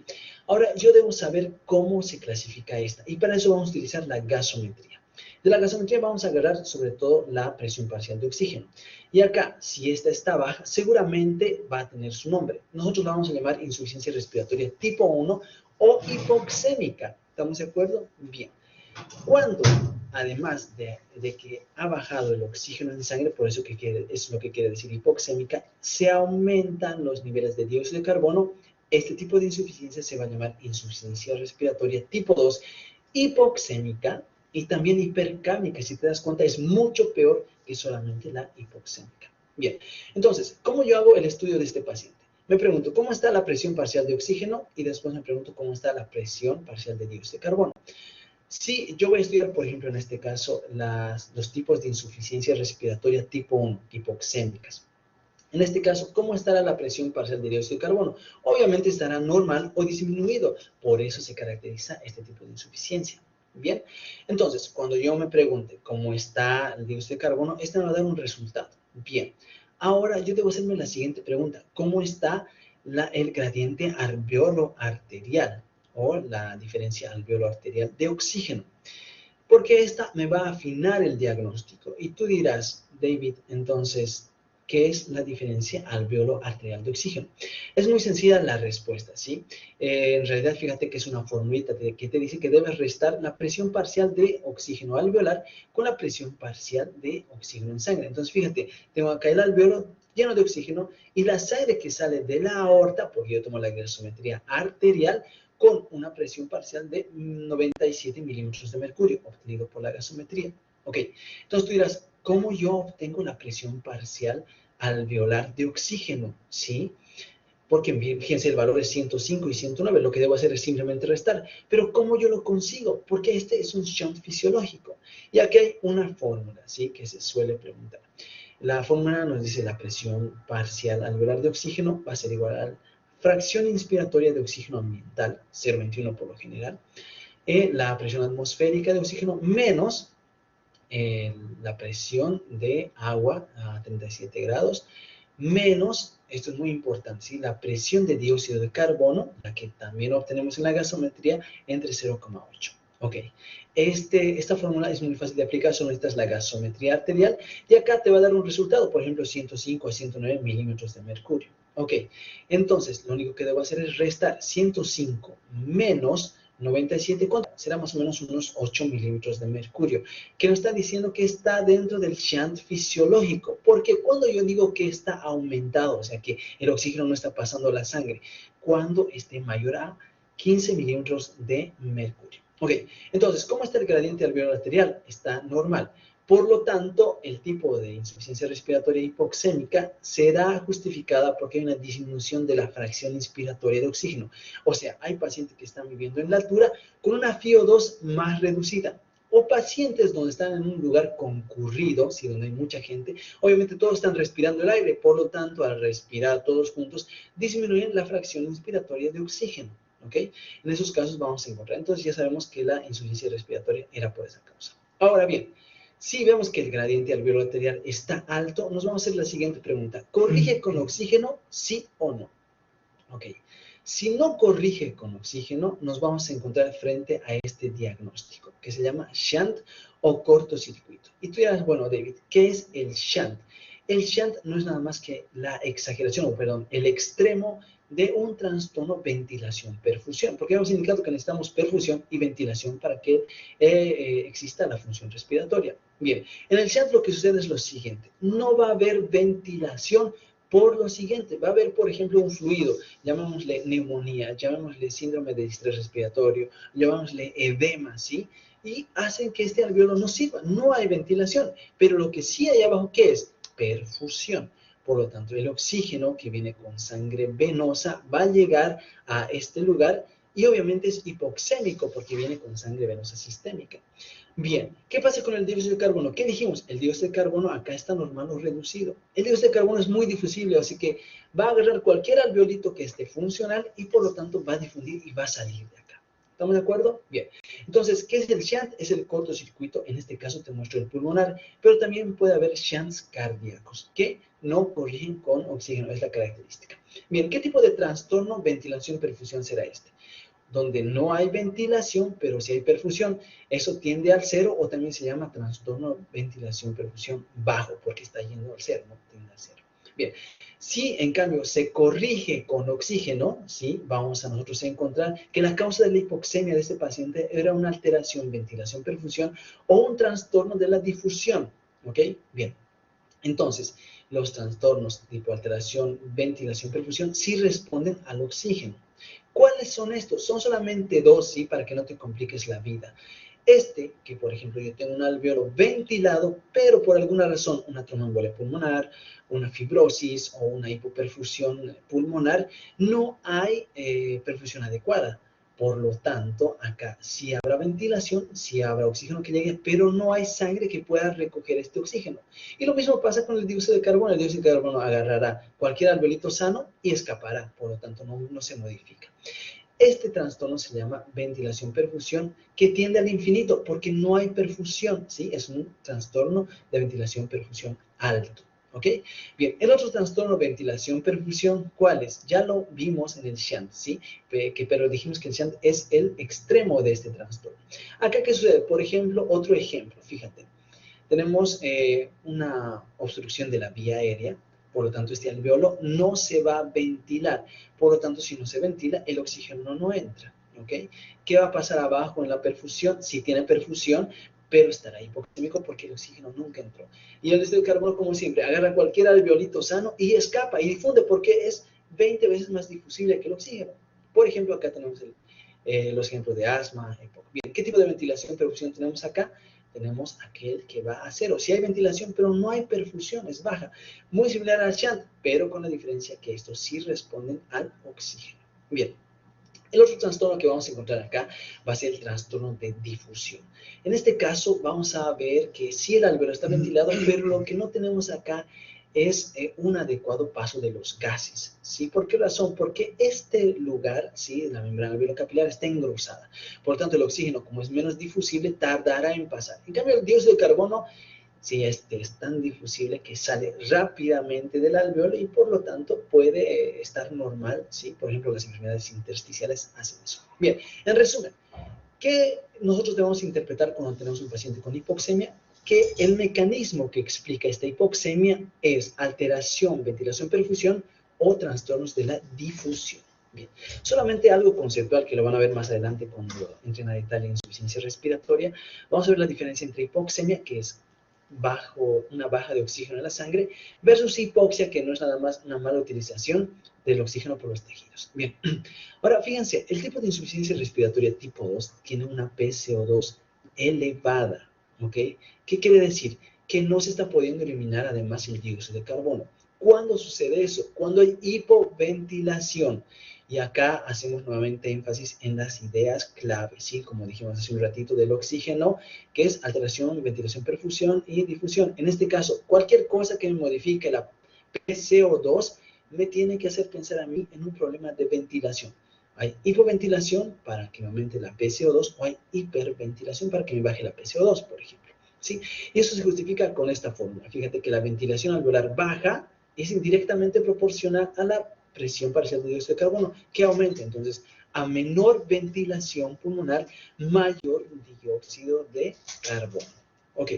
ahora yo debo saber cómo se clasifica esta y para eso vamos a utilizar la gasometría. De la gasometría vamos a agarrar sobre todo la presión parcial de oxígeno. Y acá, si esta está baja, seguramente va a tener su nombre. Nosotros la vamos a llamar insuficiencia respiratoria tipo 1 o hipoxémica. ¿Estamos de acuerdo? Bien. Cuando, además de que ha bajado el oxígeno en sangre, por eso es lo que quiere decir hipoxémica, se aumentan los niveles de dióxido de carbono, este tipo de insuficiencia se va a llamar insuficiencia respiratoria tipo 2, hipoxémica y también hipercámica. Si te das cuenta, es mucho peor que solamente la hipoxémica. Bien, entonces, ¿cómo yo hago el estudio de este paciente? Me pregunto, ¿cómo está la presión parcial de oxígeno? Y después me pregunto, ¿cómo está la presión parcial de dióxido de carbono? Si yo voy a estudiar, por ejemplo, en este caso, los tipos de insuficiencia respiratoria tipo 1, hipoxémicas. En este caso, ¿cómo estará la presión parcial de dióxido de carbono? Obviamente estará normal o disminuido. Por eso se caracteriza este tipo de insuficiencia. Bien, entonces, cuando yo me pregunte cómo está el dióxido de carbono, este me va a dar un resultado. Bien, ahora yo debo hacerme la siguiente pregunta. ¿Cómo está el gradiente alveolo-arterial o la diferencia alveolo-arterial de oxígeno? Porque esta me va a afinar el diagnóstico. Y tú dirás, David, entonces, ¿qué es la diferencia alveolo-arterial de oxígeno? Es muy sencilla la respuesta, ¿sí? En realidad, fíjate que es una formulita que te dice que debes restar la presión parcial de oxígeno alveolar con la presión parcial de oxígeno en sangre. Entonces, fíjate, tengo acá el alveolo lleno de oxígeno y la sangre que sale de la aorta, porque yo tomo la gasometría arterial, con una presión parcial de 97 milímetros de mercurio, obtenido por la gasometría. Ok, entonces tú dirás, ¿cómo yo obtengo la presión parcial alveolar de oxígeno? ¿Sí? Porque fíjense, el valor es 105 y 109, lo que debo hacer es simplemente restar. Pero ¿cómo yo lo consigo? Porque este es un shunt fisiológico. Y aquí hay una fórmula, ¿sí? Que se suele preguntar. La fórmula nos dice la presión parcial alveolar de oxígeno va a ser igual a la fracción inspiratoria de oxígeno ambiental, 0,21 por lo general, la presión atmosférica de oxígeno menos la presión de agua a 37 grados, menos, esto es muy importante, ¿sí? La presión de dióxido de carbono, la que también obtenemos en la gasometría, entre 0,8. Ok, esta fórmula es muy fácil de aplicar, solo necesitas la gasometría arterial y acá te va a dar un resultado, por ejemplo, 105 a 109 milímetros de mercurio. Ok, entonces lo único que debo hacer es restar 105 menos 97, ¿cuánto? Será más o menos unos 8 milímetros de mercurio, que nos está diciendo que está dentro del shunt fisiológico, porque cuando yo digo que está aumentado, o sea que el oxígeno no está pasando a la sangre, cuando esté mayor a 15 milímetros de mercurio. Ok, entonces, ¿cómo está el gradiente alveolar arterial? Está normal. Por lo tanto, el tipo de insuficiencia respiratoria hipoxémica será justificada porque hay una disminución de la fracción inspiratoria de oxígeno. O sea, hay pacientes que están viviendo en la altura con una FiO2 más reducida. O pacientes donde están en un lugar concurrido, si donde hay mucha gente, obviamente todos están respirando el aire, por lo tanto, al respirar todos juntos, disminuyen la fracción inspiratoria de oxígeno. ¿Ok? En esos casos vamos a encontrar. Entonces ya sabemos que la insuficiencia respiratoria era por esa causa. Ahora bien, si vemos que el gradiente alveolar arterial está alto, nos vamos a hacer la siguiente pregunta. ¿Corrige con oxígeno, sí o no? Ok. Si no corrige con oxígeno, nos vamos a encontrar frente a este diagnóstico, que se llama shunt o cortocircuito. Y tú dirás, bueno, David, ¿qué es el shunt? El shunt no es nada más que la exageración, o perdón, el extremo de un trastorno ventilación-perfusión, porque hemos indicado que necesitamos perfusión y ventilación para que exista la función respiratoria. Bien, en el shunt lo que sucede es lo siguiente, no va a haber ventilación por lo siguiente, va a haber, por ejemplo, un fluido, llamémosle neumonía, llamémosle síndrome de distrés respiratorio, llamémosle edema, ¿sí? Y hacen que este alveolo no sirva, no hay ventilación, pero lo que sí hay abajo, ¿qué es? Perfusión. Por lo tanto, el oxígeno que viene con sangre venosa va a llegar a este lugar y obviamente es hipoxémico porque viene con sangre venosa sistémica. Bien, ¿qué pasa con el dióxido de carbono? ¿Qué dijimos? El dióxido de carbono acá está normal o reducido. El dióxido de carbono es muy difusible, así que va a agarrar cualquier alveolito que esté funcional y por lo tanto va a difundir y va a salir de acá. ¿Estamos de acuerdo? Bien. Entonces, ¿qué es el shunt? Es el cortocircuito. En este caso te muestro el pulmonar, pero también puede haber shunts cardíacos que no corrigen con oxígeno. Es la característica. Bien, ¿qué tipo de trastorno, ventilación, perfusión será este? Donde no hay ventilación, pero sí hay perfusión. Eso tiende al cero o también se llama trastorno, ventilación, perfusión bajo, porque está yendo al cero, no tiende al cero. Bien, si en cambio se corrige con oxígeno, ¿sí? Vamos a nosotros a encontrar que la causa de la hipoxemia de este paciente era una alteración, ventilación, perfusión o un trastorno de la difusión, ¿ok? Bien, entonces, los trastornos tipo alteración, ventilación, perfusión sí responden al oxígeno. ¿Cuáles son estos? Son solamente dos, ¿sí? Para que no te compliques la vida. Que por ejemplo yo tengo un alveolo ventilado, pero por alguna razón, una tromboembolia pulmonar, una fibrosis o una hipoperfusión pulmonar, no hay perfusión adecuada. Por lo tanto, acá sí habrá ventilación, sí habrá oxígeno que llegue, pero no hay sangre que pueda recoger este oxígeno. Y lo mismo pasa con el dióxido de carbono. El dióxido de carbono agarrará cualquier alveolito sano y escapará, por lo tanto no se modifica. Este trastorno se llama ventilación-perfusión, que tiende al infinito, porque no hay perfusión, ¿sí? Es un trastorno de ventilación-perfusión alto, ¿ok? Bien, el otro trastorno, ventilación-perfusión, ¿cuál es? Ya lo vimos en el shunt, ¿sí? Pero dijimos que el shunt es el extremo de este trastorno. Acá, ¿qué sucede? Por ejemplo, otro ejemplo, fíjate. Tenemos una obstrucción de la vía aérea. Por lo tanto, este alveolo no se va a ventilar. Por lo tanto, si no se ventila, el oxígeno no entra, ¿ok? ¿Qué va a pasar abajo en la perfusión? Si tiene perfusión, pero estará hipoxémico porque el oxígeno nunca entró. Y el dióxido de carbono, como siempre, agarra cualquier alveolito sano y escapa y difunde porque es 20 veces más difusible que el oxígeno. Por ejemplo, acá tenemos los ejemplos de asma, EPOC. Bien, ¿qué tipo de ventilación, perfusión tenemos acá? Tenemos aquel que va a cero. Sí hay ventilación, pero no hay perfusión, es baja. Muy similar al shunt, pero con la diferencia que estos sí responden al oxígeno. Bien, el otro trastorno que vamos a encontrar acá va a ser el trastorno de difusión. En este caso vamos a ver que sí el alveolo está ventilado, pero lo que no tenemos acá es un adecuado paso de los gases, ¿sí? ¿Por qué razón? Porque este lugar, ¿sí? La membrana alveolocapilar está engrosada. Por lo tanto, el oxígeno, como es menos difusible, tardará en pasar. En cambio, el dióxido de carbono, sí, es tan difusible que sale rápidamente del alveolo y por lo tanto puede estar normal, ¿sí? Por ejemplo, las enfermedades intersticiales hacen eso. Bien, en resumen, ¿qué nosotros debemos interpretar cuando tenemos un paciente con hipoxemia? Que el mecanismo que explica esta hipoxemia es alteración, ventilación, perfusión o trastornos de la difusión. Bien, solamente algo conceptual que lo van a ver más adelante cuando entren a detalle en insuficiencia respiratoria. Vamos a ver la diferencia entre hipoxemia, que es una baja de oxígeno en la sangre, versus hipoxia, que no es nada más una mala utilización del oxígeno por los tejidos. Bien, ahora fíjense, el tipo de insuficiencia respiratoria tipo 2 tiene una PCO2 elevada. ¿Ok? ¿Qué quiere decir? Que no se está pudiendo eliminar además el dióxido de carbono. ¿Cuándo sucede eso? Cuando hay hipoventilación. Y acá hacemos nuevamente énfasis en las ideas clave, ¿sí? Como dijimos hace un ratito del oxígeno, que es alteración, ventilación, perfusión y difusión. En este caso, cualquier cosa que me modifique la PCO2 me tiene que hacer pensar a mí en un problema de ventilación. Hay hipoventilación para que me aumente la PCO2 o hay hiperventilación para que me baje la PCO2, por ejemplo, ¿sí? Y eso se justifica con esta fórmula. Fíjate que la ventilación alveolar baja es indirectamente proporcional a la presión parcial de dióxido de carbono, que aumenta. Entonces, a menor ventilación pulmonar, mayor dióxido de carbono. Ok.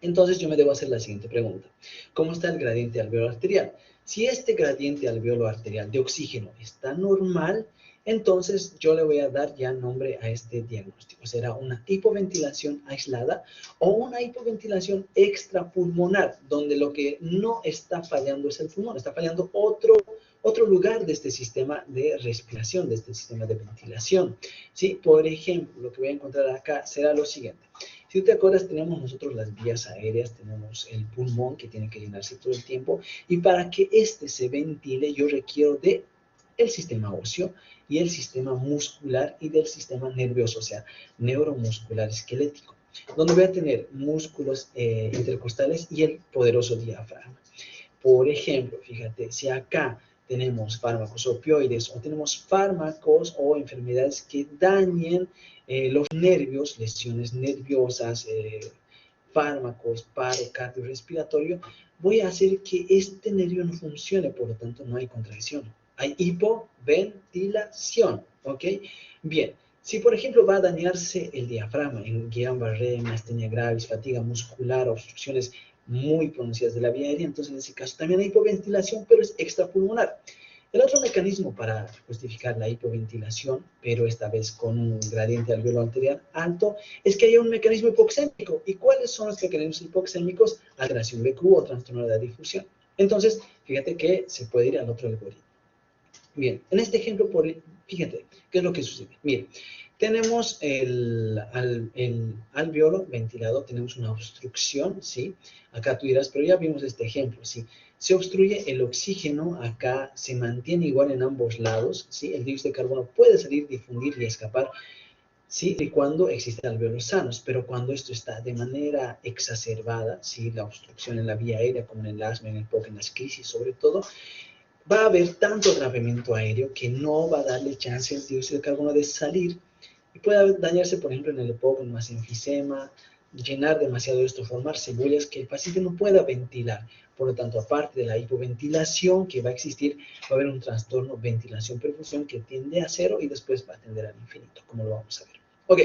Entonces, yo me debo hacer la siguiente pregunta. ¿Cómo está el gradiente alveolo arterial? Si este gradiente alveolo arterial de oxígeno está normal, entonces yo le voy a dar ya nombre a este diagnóstico. Será una hipoventilación aislada o una hipoventilación extrapulmonar, donde lo que no está fallando es el pulmón, está fallando otro lugar de este sistema de respiración, de este sistema de ventilación. ¿Sí? Por ejemplo, lo que voy a encontrar acá será lo siguiente. Si tú te acuerdas, tenemos nosotros las vías aéreas, tenemos el pulmón que tiene que llenarse todo el tiempo, y para que este se ventile yo requiero de el sistema óseo y el sistema muscular y del sistema nervioso, o sea, neuromuscular esquelético, donde voy a tener músculos intercostales y el poderoso diafragma. Por ejemplo, fíjate, si acá tenemos fármacos opioides o tenemos fármacos o enfermedades que dañen los nervios, lesiones nerviosas, fármacos, paro cardiorrespiratorio, voy a hacer que este nervio no funcione, por lo tanto no hay contracción. Hay hipoventilación, ¿ok? Bien, si por ejemplo va a dañarse el diafragma en Guillain-Barré, astenia gravis, fatiga muscular, obstrucciones muy pronunciadas de la vía aérea, entonces en ese caso también hay hipoventilación, pero es extrapulmonar. El otro mecanismo para justificar la hipoventilación, pero esta vez con un gradiente alveolar anterior alto, es que haya un mecanismo hipoxémico. ¿Y cuáles son los mecanismos hipoxémicos? Alteración BQ o trastorno de la difusión. Entonces, fíjate que se puede ir al otro algoritmo. Bien, en este ejemplo, fíjate, ¿qué es lo que sucede? Miren, tenemos el alveolo ventilado, tenemos una obstrucción, ¿sí? Acá tú dirás, pero ya vimos este ejemplo, ¿sí? Se obstruye el oxígeno, acá se mantiene igual en ambos lados, ¿sí? El dióxido de carbono puede salir, difundir y escapar, ¿sí? Y cuando existen alveolos sanos, pero cuando esto está de manera exacerbada, ¿sí? La obstrucción en la vía aérea, como en el asma, en el POC, en las crisis sobre todo, va a haber tanto agravamiento aéreo que no va a darle chance al dióxido de carbono de salir y puede dañarse, por ejemplo, en el EPOC, en más enfisema, llenar demasiado esto, formar cebullas que el paciente no pueda ventilar. Por lo tanto, aparte de la hipoventilación que va a existir, va a haber un trastorno ventilación-perfusión que tiende a cero y después va a tender al infinito, como lo vamos a ver. Ok,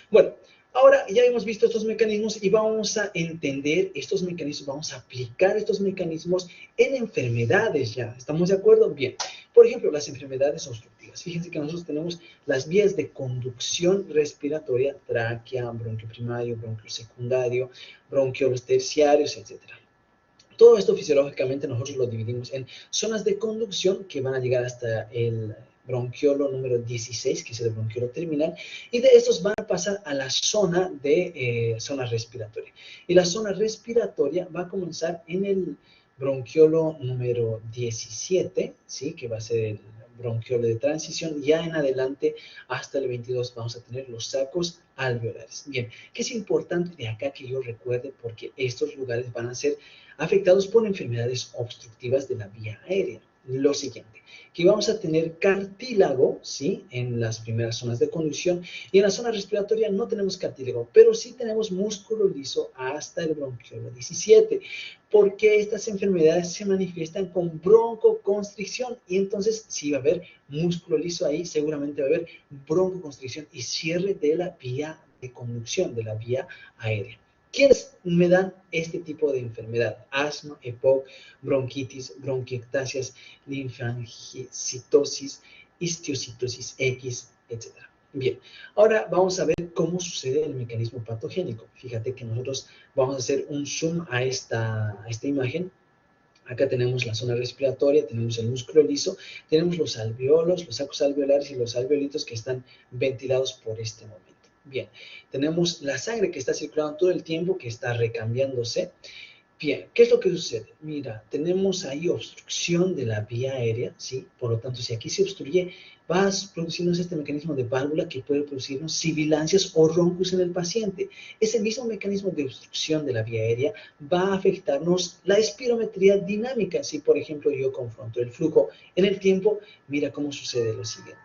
bueno, ahora ya hemos visto estos mecanismos y vamos a entender estos mecanismos, vamos a aplicar estos mecanismos en enfermedades ya. ¿Estamos de acuerdo? Bien. Por ejemplo, las enfermedades obstructivas. Fíjense que nosotros tenemos las vías de conducción respiratoria, tráquea, bronquio primario, bronquio secundario, bronquiolos terciarios, etc. Todo esto fisiológicamente nosotros lo dividimos en zonas de conducción que van a llegar hasta el bronquiolo número 16, que es el bronquiolo terminal, y de estos van a pasar a la zona de zona respiratoria. Y la zona respiratoria va a comenzar en el bronquiolo número 17, ¿sí? Que va a ser el bronquiolo de transición. Ya en adelante, hasta el 22, vamos a tener los sacos alveolares. Bien, ¿qué es importante de acá que yo recuerde? Porque estos lugares van a ser afectados por enfermedades obstructivas de la vía aérea. Lo siguiente, que vamos a tener cartílago, ¿sí? En las primeras zonas de conducción, y en la zona respiratoria no tenemos cartílago, pero sí tenemos músculo liso hasta el bronquiolo 17, porque estas enfermedades se manifiestan con broncoconstricción, y entonces si va a haber músculo liso ahí, seguramente va a haber broncoconstricción y cierre de la vía de conducción, de la vía aérea. ¿Quiénes me dan este tipo de enfermedad? Asma, EPOC, bronquitis, bronquiectasias, linfangiosis, histiocitosis X, etc. Bien, ahora vamos a ver cómo sucede el mecanismo patogénico. Fíjate que nosotros vamos a hacer un zoom a esta imagen. Acá tenemos la zona respiratoria, tenemos el músculo liso, tenemos los alveolos, los sacos alveolares y los alveolitos que están ventilados por este momento. Bien, tenemos la sangre que está circulando todo el tiempo, que está recambiándose. Bien, ¿qué es lo que sucede? Mira, tenemos ahí obstrucción de la vía aérea, ¿sí? Por lo tanto, si aquí se obstruye, va a producirnos este mecanismo de válvula que puede producirnos sibilancias o roncus en el paciente. Ese mismo mecanismo de obstrucción de la vía aérea va a afectarnos la espirometría dinámica. Si, por ejemplo, yo confronto el flujo en el tiempo, mira cómo sucede lo siguiente.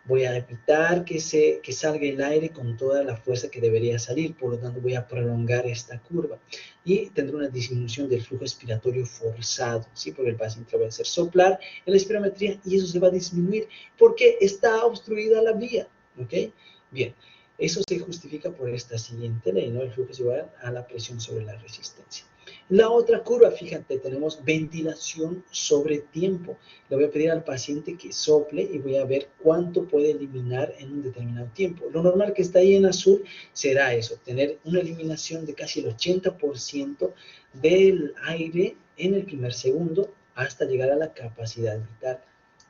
Voy a evitar que salga el aire con toda la fuerza que debería salir, por lo tanto voy a prolongar esta curva y tendré una disminución del flujo expiratorio forzado, ¿sí? Porque el paciente va a hacer soplar en la espirometría y eso se va a disminuir porque está obstruida la vía, ¿ok? Bien, eso se justifica por esta siguiente ley, ¿no? El flujo es igual a la presión sobre la resistencia. La otra curva, fíjate, tenemos ventilación sobre tiempo. Le voy a pedir al paciente que sople y voy a ver cuánto puede eliminar en un determinado tiempo. Lo normal que está ahí en azul será eso, tener una eliminación de casi el 80% del aire en el primer segundo hasta llegar a la capacidad vital,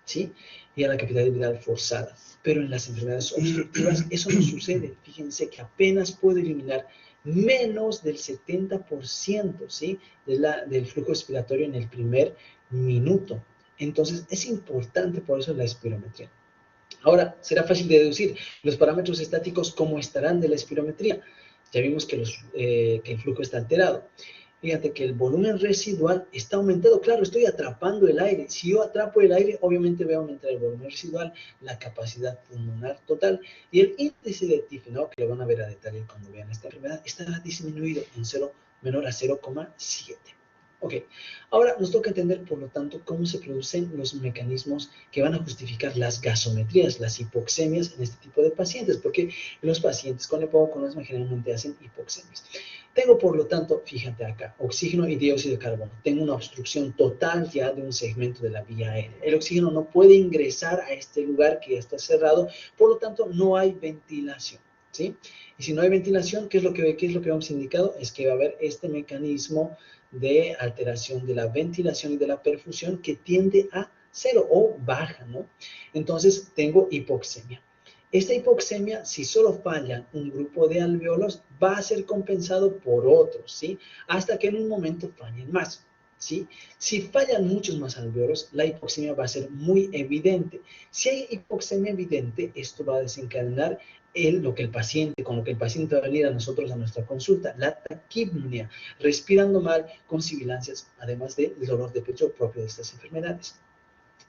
¿sí? Y a la capacidad vital forzada. Pero en las enfermedades obstructivas eso no sucede. Fíjense que apenas puedo eliminar menos del 70%, ¿sí? del flujo respiratorio en el primer minuto. Entonces, es importante por eso la espirometría. Ahora, será fácil de deducir los parámetros estáticos cómo estarán de la espirometría. Ya vimos que el flujo está alterado. fíjate que el volumen residual está aumentado. Claro, estoy atrapando el aire. Si yo atrapo el aire, obviamente voy a aumentar el volumen residual, la capacidad pulmonar total y el índice de TIF-no, que lo van a ver a detalle cuando vean esta enfermedad, estará disminuido en 0 menor a 0,7. Ok, ahora nos toca entender, por lo tanto, cómo se producen los mecanismos que van a justificar las gasometrías, las hipoxemias en este tipo de pacientes, porque los pacientes con EPO o con asma generalmente hacen hipoxemias. Tengo, por lo tanto, fíjate acá, oxígeno y dióxido de carbono. Tengo una obstrucción total ya de un segmento de la vía aérea. El oxígeno no puede ingresar a este lugar que ya está cerrado, por lo tanto, no hay ventilación, ¿sí? Y si no hay ventilación, ¿qué es lo que hemos indicado? Es que va a haber este mecanismo de alteración de la ventilación y de la perfusión que tiende a 0 o baja, ¿no? Entonces tengo hipoxemia. Esta hipoxemia, si solo fallan un grupo de alvéolos, va a ser compensado por otros, ¿sí? Hasta que en un momento fallen más, ¿sí? Si fallan muchos más alvéolos, la hipoxemia va a ser muy evidente. Si hay hipoxemia evidente, esto va a desencadenar con lo que el paciente va a venir a nosotros a nuestra consulta, la taquipnea, respirando mal, con sibilancias, además del dolor de pecho propio de estas enfermedades.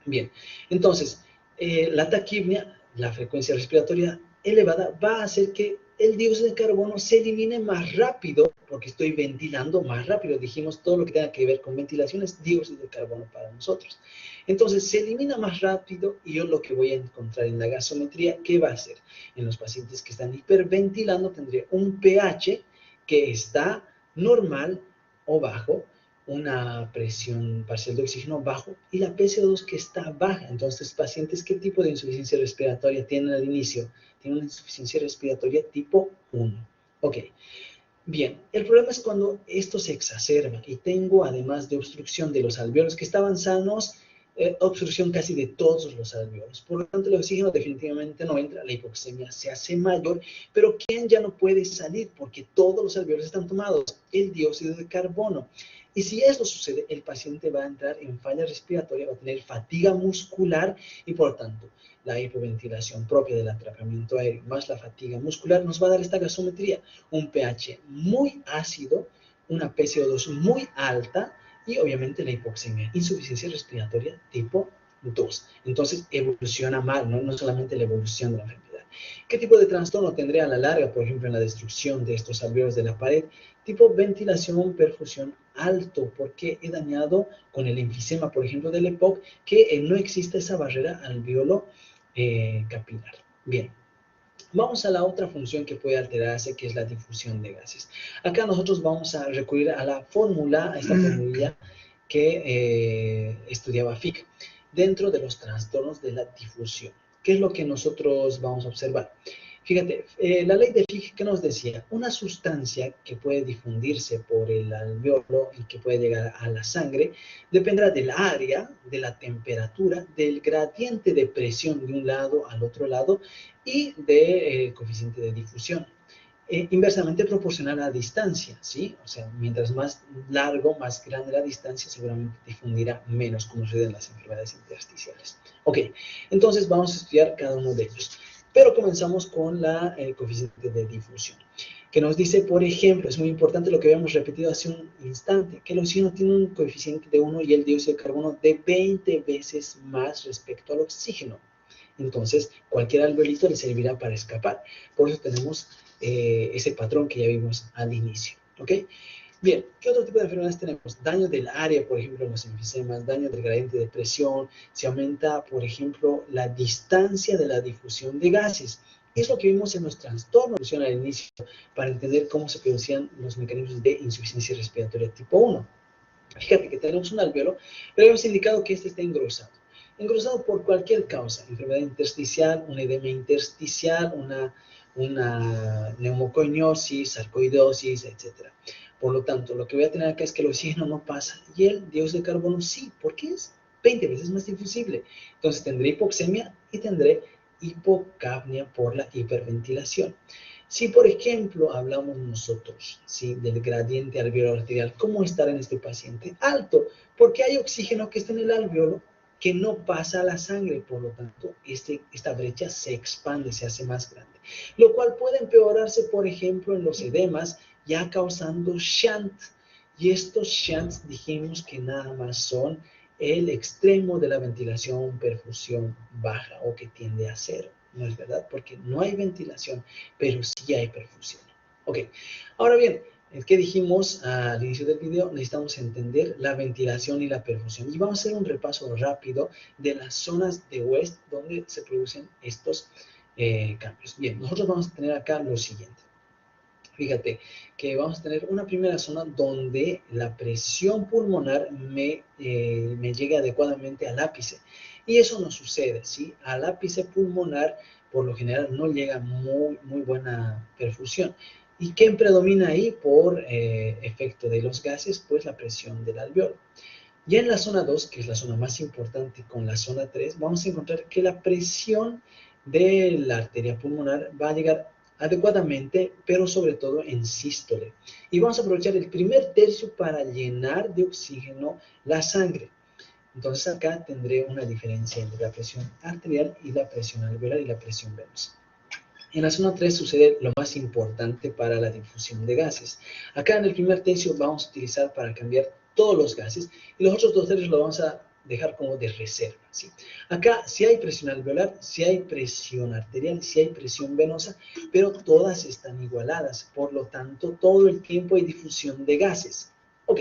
Bien, entonces, la taquipnea, la frecuencia respiratoria elevada, va a hacer que el dióxido de carbono se elimine más rápido, porque estoy ventilando más rápido. Dijimos, todo lo que tenga que ver con ventilación es dióxido de carbono para nosotros. Entonces, se elimina más rápido y yo lo que voy a encontrar en la gasometría, ¿qué va a hacer? En los pacientes que están hiperventilando, tendré un pH que está normal o bajo, una presión parcial de oxígeno bajo y la PCO2 que está baja. Entonces, pacientes, ¿qué tipo de insuficiencia respiratoria tienen al inicio? Tienen una insuficiencia respiratoria tipo 1. Ok. Bien, el problema es cuando esto se exacerba y tengo, además de obstrucción de los alvéolos que estaban sanos, obstrucción casi de todos los alvéolos. Por lo tanto, el oxígeno definitivamente no entra, la hipoxemia se hace mayor, pero ¿quién ya no puede salir? Porque todos los alvéolos están tomados, el dióxido de carbono. Y si eso sucede, el paciente va a entrar en falla respiratoria, va a tener fatiga muscular y, por lo tanto, la hipoventilación propia del atrapamiento aéreo más la fatiga muscular nos va a dar esta gasometría, un pH muy ácido, una PCO2 muy alta y obviamente la hipoxemia, insuficiencia respiratoria tipo 2. Entonces evoluciona mal, no solamente la evolución de la enfermedad. ¿Qué tipo de trastorno tendré a la larga, por ejemplo, en la destrucción de estos alvéolos de la pared? Tipo ventilación, perfusión alto, porque he dañado con el enfisema, por ejemplo, del EPOC, que no existe esa barrera alvéolo capilar. Bien, vamos a la otra función que puede alterarse, que es la difusión de gases. Acá nosotros vamos a recurrir a la fórmula, a esta fórmula que estudiaba Fick, dentro de los trastornos de la difusión. ¿Qué es lo que nosotros vamos a observar? Fíjate, la ley de Fick, ¿qué nos decía? Una sustancia que puede difundirse por el alvéolo y que puede llegar a la sangre dependerá del área, de la temperatura, del gradiente de presión de un lado al otro lado y del coeficiente de difusión. Inversamente proporcional a la distancia, ¿sí? O sea, mientras más largo, más grande la distancia, seguramente difundirá menos, como sucede en las enfermedades intersticiales. Ok, entonces vamos a estudiar cada uno de ellos. Pero comenzamos con el coeficiente de difusión, que nos dice, por ejemplo, es muy importante lo que habíamos repetido hace un instante, que el oxígeno tiene un coeficiente de 1 y el dióxido de carbono de 20 veces más respecto al oxígeno. Entonces, cualquier alveolito le servirá para escapar. Por eso tenemos ese patrón que ya vimos al inicio. ¿Ok? Bien, ¿qué otro tipo de enfermedades tenemos? Daño del área, por ejemplo, en los enfisemas, daño del gradiente de presión, se aumenta, por ejemplo, la distancia de la difusión de gases. Es lo que vimos en los trastornos al inicio, para entender cómo se producían los mecanismos de insuficiencia respiratoria tipo 1. Fíjate que tenemos un alvéolo, pero hemos indicado que este está engrosado. Engrosado por cualquier causa, enfermedad intersticial, un edema intersticial, una neumoconiosis, sarcoidosis, etc. Por lo tanto, lo que voy a tener acá es que el oxígeno no pasa y el dióxido de carbono sí, porque es 20 veces más difusible. Entonces tendré hipoxemia y tendré hipocapnia por la hiperventilación. Si, por ejemplo, hablamos nosotros, ¿sí?, del gradiente alveolar arterial, ¿cómo estará en este paciente? Alto, porque hay oxígeno que está en el alveolo que no pasa a la sangre, por lo tanto, esta brecha se expande, se hace más grande. Lo cual puede empeorarse, por ejemplo, en los edemas, ya causando shunt. Y estos shunts dijimos que nada más son el extremo de la ventilación perfusión baja o que tiende a cero. ¿No es verdad? Porque no hay ventilación, pero sí hay perfusión. Ok, ahora bien, ¿qué dijimos al inicio del video? Necesitamos entender la ventilación y la perfusión. Y vamos a hacer un repaso rápido de las zonas de West donde se producen estos cambios. Bien, nosotros vamos a tener acá lo siguiente. Fíjate que vamos a tener una primera zona donde la presión pulmonar me llegue adecuadamente al ápice. Y eso no sucede, ¿sí? Al ápice pulmonar, por lo general, no llega muy buena perfusión. ¿Y qué predomina ahí por efecto de los gases? Pues la presión del alveolo. Y en la zona 2, que es la zona más importante con la zona 3, vamos a encontrar que la presión de la arteria pulmonar va a llegar adecuadamente, pero sobre todo en sístole. Y vamos a aprovechar el primer tercio para llenar de oxígeno la sangre. Entonces acá tendré una diferencia entre la presión arterial y la presión alveolar y la presión venosa. En la zona 3 sucede lo más importante para la difusión de gases. Acá en el primer tercio vamos a utilizar para cambiar todos los gases y los otros dos tercios los vamos a dejar como de reserva, ¿sí? Acá sí hay presión alveolar, sí hay presión arterial, sí hay presión venosa, pero todas están igualadas. Por lo tanto, todo el tiempo hay difusión de gases. Ok,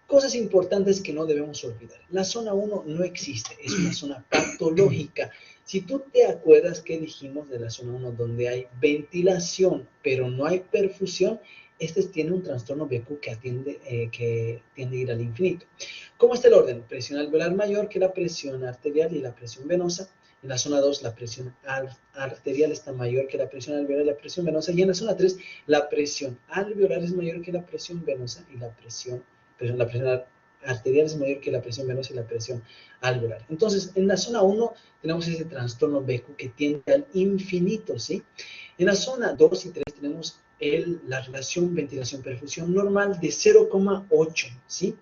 cosas importantes que no debemos olvidar. La zona 1 no existe, es una zona patológica. Si tú te acuerdas que dijimos de la zona 1 donde hay ventilación, pero no hay perfusión, este tiene un trastorno BQ que tiende a ir al infinito. ¿Cómo está el orden? Presión alveolar mayor que la presión arterial y la presión venosa. En la zona 2 la presión arterial está mayor que la presión alveolar y la presión venosa. Y en la zona 3 la presión alveolar es mayor que la presión venosa y la presión arterial es mayor que la presión venosa y la presión alveolar. Entonces, en la zona 1 tenemos ese trastorno BQ que tiende al infinito, ¿sí? En la zona 2 y 3 tenemos la relación ventilación-perfusión normal de 0,8, ¿sí?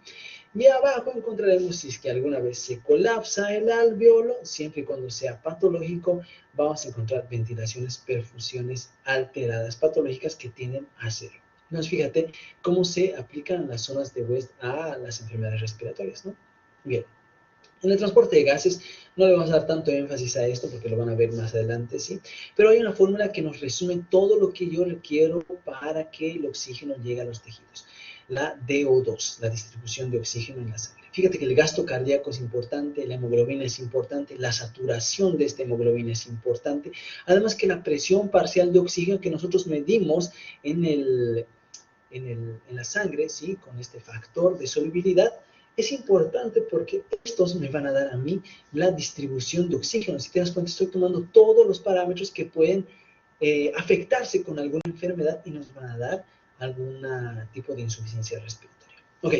Y abajo encontraremos si es que alguna vez se colapsa el alveolo, siempre y cuando sea patológico, vamos a encontrar ventilaciones, perfusiones alteradas patológicas que tienden a cero. Entonces, fíjate cómo se aplican las zonas de West a las enfermedades respiratorias, ¿no? Bien. En el transporte de gases no le vamos a dar tanto énfasis a esto porque lo van a ver más adelante, ¿sí? Pero hay una fórmula que nos resume todo lo que yo requiero para que el oxígeno llegue a los tejidos. La DO2, la distribución de oxígeno en la sangre. Fíjate que el gasto cardíaco es importante, la hemoglobina es importante, la saturación de esta hemoglobina es importante. Además que la presión parcial de oxígeno que nosotros medimos en la sangre, ¿sí? Con este factor de solubilidad, es importante porque estos me van a dar a mí la distribución de oxígeno. Si te das cuenta, estoy tomando todos los parámetros que pueden afectarse con alguna enfermedad y nos van a dar algún tipo de insuficiencia respiratoria. Ok,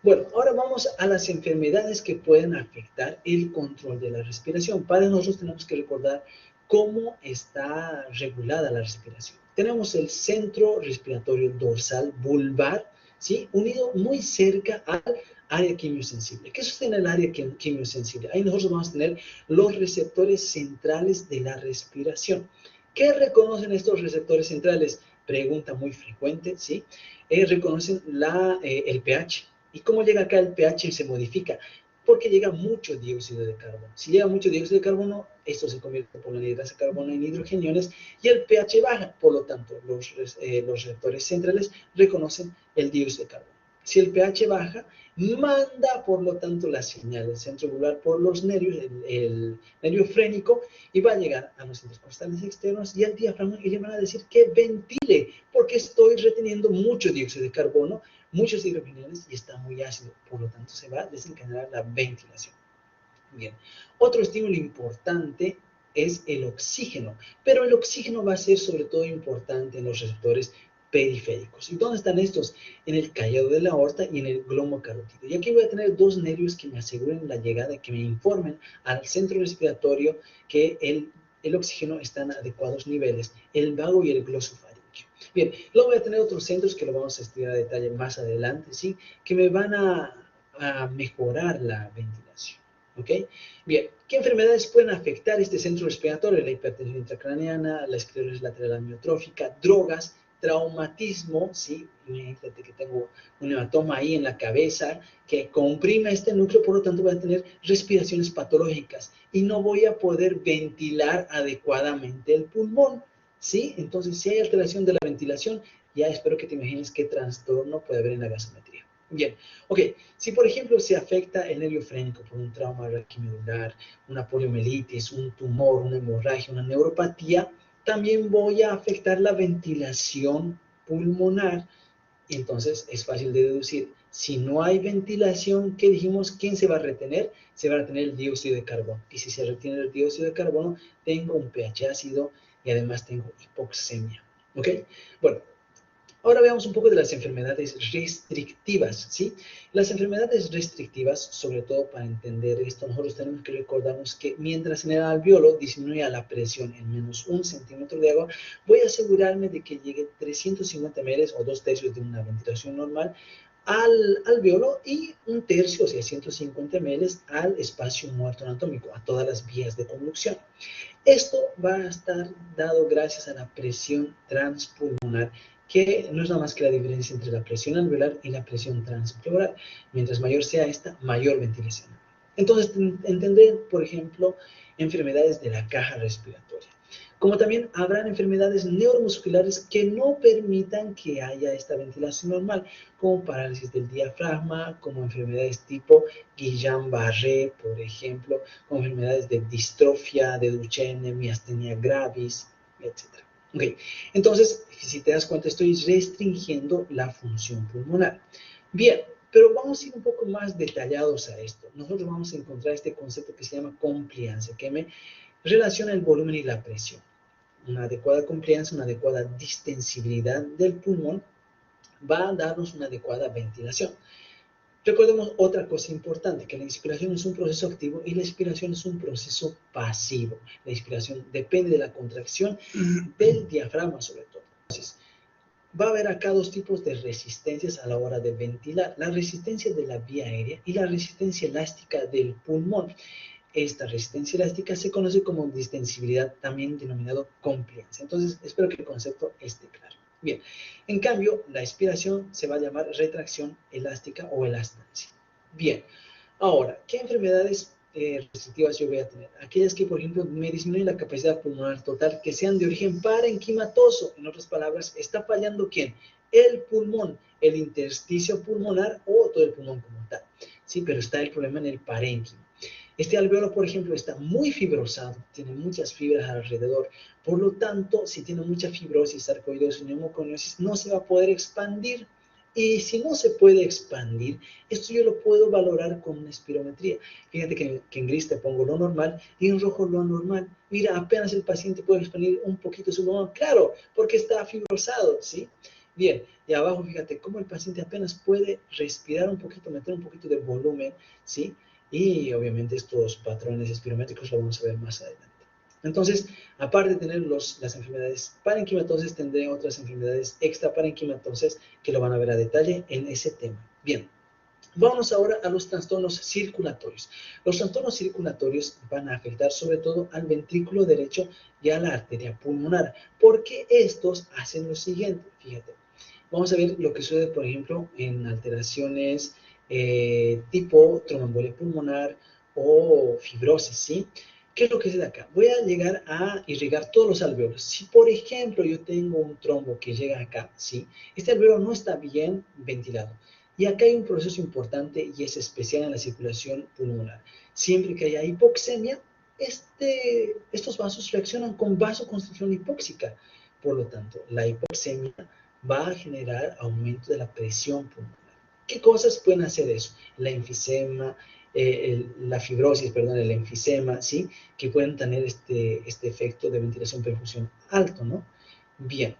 bueno, ahora vamos a las enfermedades que pueden afectar el control de la respiración. Para nosotros tenemos que recordar cómo está regulada la respiración. Tenemos el centro respiratorio dorsal vulvar, ¿sí? Unido muy cerca al área quimiosensible. ¿Qué sucede en el área quimiosensible? Ahí nosotros vamos a tener los receptores centrales de la respiración. ¿Qué reconocen estos receptores centrales? Pregunta muy frecuente, ¿sí? Reconocen el pH. ¿Y cómo llega acá el pH? Se modifica porque llega mucho dióxido de carbono. Si llega mucho dióxido de carbono, esto se convierte por la anhidrasa de carbono en hidrogeniones y el pH baja. Por lo tanto, los receptores centrales reconocen el dióxido de carbono. Si el pH baja, manda, por lo tanto, la señal del centro vulvar por los nervios, el nervio frénico, y va a llegar a los intercostales externos y al diafragma y le van a decir que ventile, porque estoy reteniendo mucho dióxido de carbono, muchos hidrogeniones y está muy ácido. Por lo tanto, se va a desencadenar la ventilación. Bien. Otro estímulo importante es el oxígeno, pero el oxígeno va a ser sobre todo importante en los receptores periféricos. ¿Y dónde están estos? En el callado de la aorta y en el glomo carótido. Y aquí voy a tener dos nervios que me aseguren la llegada, que me informen al centro respiratorio que el oxígeno está en adecuados niveles, el vago y el glosofaríngeo. Bien, luego voy a tener otros centros que lo vamos a estudiar a detalle más adelante, ¿sí? Que me van a mejorar la ventilación. ¿Ok? Bien, ¿qué enfermedades pueden afectar este centro respiratorio? La hipertensión intracraneana, la esclerosis lateral amiotrófica, drogas, traumatismo, ¿sí? Imagínate que tengo un hematoma ahí en la cabeza que comprime este núcleo, por lo tanto voy a tener respiraciones patológicas y no voy a poder ventilar adecuadamente el pulmón, ¿sí? Entonces, si hay alteración de la ventilación, ya espero que te imagines qué trastorno puede haber en la gasometría. Bien, ok, si por ejemplo se afecta el nervio frénico por un trauma raquimedular, una poliomielitis, un tumor, una hemorragia, una neuropatía, también voy a afectar la ventilación pulmonar. Entonces es fácil de deducir. Si no hay ventilación, ¿qué dijimos? ¿Quién se va a retener? Se va a retener el dióxido de carbono. Y si se retiene el dióxido de carbono, tengo un pH ácido y además tengo hipoxemia. ¿Ok? Bueno. Ahora veamos un poco de las enfermedades restrictivas, ¿sí? Las enfermedades restrictivas, sobre todo para entender esto, nosotros tenemos que recordarnos que mientras en el alveolo disminuya la presión en menos 1 centímetro de agua, voy a asegurarme de que llegue 350 ml o 2/3 de una ventilación normal al alveolo y 1/3, o sea, 150 ml al espacio muerto anatómico, a todas las vías de conducción. Esto va a estar dado gracias a la presión transpulmonar, que no es nada más que la diferencia entre la presión alveolar y la presión transpleural. Mientras mayor sea esta, mayor ventilación. Entonces, entender, por ejemplo, enfermedades de la caja respiratoria. Como también habrán enfermedades neuromusculares que no permitan que haya esta ventilación normal, como parálisis del diafragma, como enfermedades tipo Guillain-Barré, por ejemplo, como enfermedades de distrofia de Duchenne, miastenia gravis, etc. Okay. Entonces, si te das cuenta, estoy restringiendo la función pulmonar. Bien, pero vamos a ir un poco más detallados a esto. Nosotros vamos a encontrar este concepto que se llama compliance, que me relaciona el volumen y la presión. Una adecuada compliance, una adecuada distensibilidad del pulmón va a darnos una adecuada ventilación. Recordemos otra cosa importante, que la inspiración es un proceso activo y la expiración es un proceso pasivo. La inspiración depende de la contracción del diafragma sobre todo. Entonces, va a haber acá dos tipos de resistencias a la hora de ventilar. La resistencia de la vía aérea y la resistencia elástica del pulmón. Esta resistencia elástica se conoce como distensibilidad, también denominado compliance. Entonces, espero que el concepto esté claro. Bien, en cambio, la expiración se va a llamar retracción elástica o elastancia. Bien, ahora, ¿qué enfermedades restrictivas yo voy a tener? Aquellas que, por ejemplo, me disminuyen la capacidad pulmonar total, que sean de origen parenquimatoso. En otras palabras, ¿está fallando quién? El pulmón, el intersticio pulmonar o todo el pulmón como tal. Sí, pero está el problema en el parénquima. Este alveolo, por ejemplo, está muy fibrosado, tiene muchas fibras alrededor. Por lo tanto, si tiene mucha fibrosis, sarcoidosis, neumoconiosis, no se va a poder expandir. Y si no se puede expandir, esto yo lo puedo valorar con una espirometría. Fíjate que en gris te pongo lo normal y en rojo lo anormal. Mira, apenas el paciente puede expandir un poquito su pulmón. Claro, porque está fibrosado, ¿sí? Bien, y abajo fíjate cómo el paciente apenas puede respirar un poquito, meter un poquito de volumen, ¿sí? Y obviamente estos patrones espirométricos lo vamos a ver más adelante. Entonces, aparte de tener las enfermedades parenquimatosas, tendré otras enfermedades extraparenquimatosas que lo van a ver a detalle en ese tema. Bien, vámonos ahora a los trastornos circulatorios. Los trastornos circulatorios van a afectar sobre todo al ventrículo derecho y a la arteria pulmonar, porque estos hacen lo siguiente, fíjate. Vamos a ver lo que sucede, por ejemplo, en alteraciones tipo tromboembolia pulmonar o fibrosis, ¿sí? ¿Qué es lo que se da acá? Voy a llegar a irrigar todos los alveolos. Si, por ejemplo, yo tengo un trombo que llega acá, ¿sí? Este alveolo no está bien ventilado. Y acá hay un proceso importante y es especial en la circulación pulmonar. Siempre que haya hipoxemia, estos vasos reaccionan con vasoconstricción hipóxica. Por lo tanto, la hipoxemia va a generar aumento de la presión pulmonar. ¿Qué cosas pueden hacer eso? La enfisema, la fibrosis, perdón, el enfisema, ¿sí? Que pueden tener este efecto de ventilación-perfusión alto, ¿no? Bien,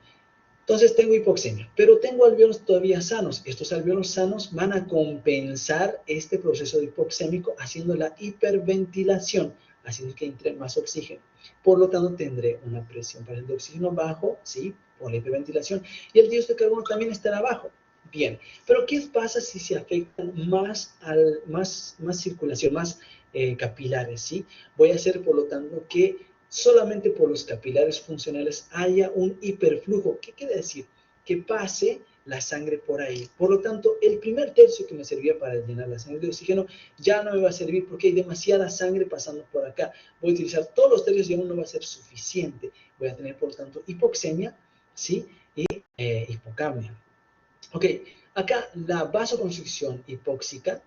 entonces tengo hipoxemia, pero tengo alveolos todavía sanos. Estos alveolos sanos van a compensar este proceso hipoxémico haciendo la hiperventilación, haciendo que entre más oxígeno. Por lo tanto, tendré una presión para el de oxígeno bajo, ¿sí? Por la hiperventilación, y el dióxido de carbono también estará bajo. Bien, pero ¿qué pasa si se afectan más circulación, más capilares, ¿sí? Voy a hacer, por lo tanto, que solamente por los capilares funcionales haya un hiperflujo. ¿Qué quiere decir? que pase la sangre por ahí. Por lo tanto, el primer tercio que me servía para llenar la sangre de oxígeno ya no me va a servir porque hay demasiada sangre pasando por acá. Voy a utilizar todos los tercios y aún no va a ser suficiente. Voy a tener, por lo tanto, hipoxemia, ¿sí? Y hipocapnia. Ok, acá la vasoconstricción hipóxica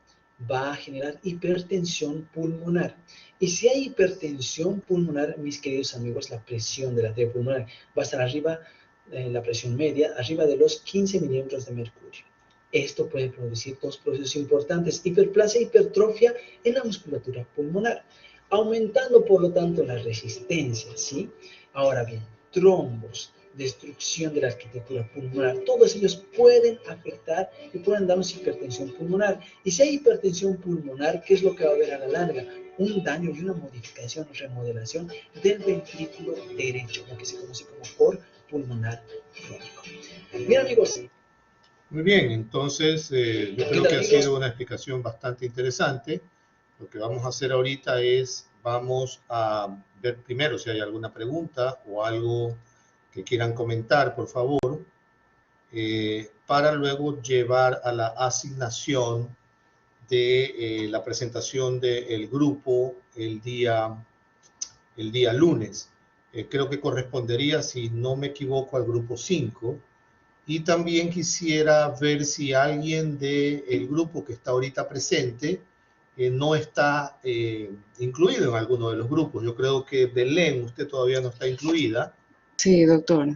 va a generar hipertensión pulmonar. Y si hay hipertensión pulmonar, mis queridos amigos, la presión de la arteria pulmonar va a estar arriba, la presión media, arriba de los 15 milímetros de mercurio. Esto puede producir dos procesos importantes, hiperplasia e hipertrofia en la musculatura pulmonar, aumentando por lo tanto la resistencia, ¿sí? Ahora bien, trombos, destrucción de la arquitectura pulmonar, todos ellos pueden afectar y pueden darnos hipertensión pulmonar. Y si hay hipertensión pulmonar, ¿qué es lo que va a haber a la larga? Un daño y una modificación, remodelación del ventrículo derecho, lo que se conoce como cor pulmonar crónico. Bien, amigos. Muy bien, entonces yo creo que ha sido una explicación bastante interesante. Lo que vamos a hacer ahorita es, vamos a ver primero si hay alguna pregunta o algo que quieran comentar, por favor, para luego llevar a la asignación de la presentación del grupo el día lunes. Creo que correspondería, si no me equivoco, al grupo 5. Y también quisiera ver si alguien del grupo que está ahorita presente no está incluido en alguno de los grupos. Yo creo que Belén, usted todavía no está incluida. Sí, doctor.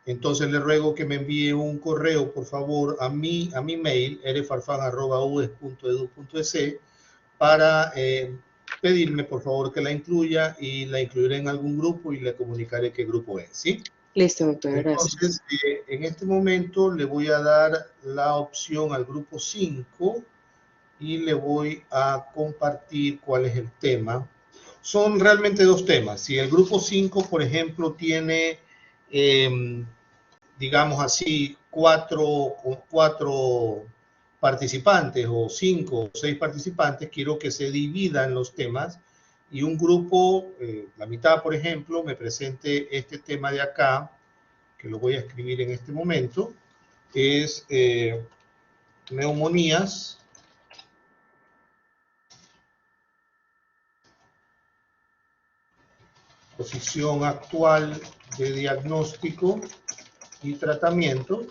Entonces le ruego que me envíe un correo, por favor, a mi mail, rfarfan@ues.edu.es, para pedirme, por favor, que la incluya, y la incluiré en algún grupo y le comunicaré qué grupo es, ¿sí? Listo, doctor, gracias. Entonces, en este momento le voy a dar la opción al grupo 5 y le voy a compartir cuál es el tema. Son realmente dos temas. Si el grupo 5, por ejemplo, tiene, digamos así, cuatro participantes o 5 o 6 participantes, quiero que se dividan los temas y un grupo, la mitad, por ejemplo, me presente este tema de acá, que lo voy a escribir en este momento, es neumonías posición actual de diagnóstico y tratamiento.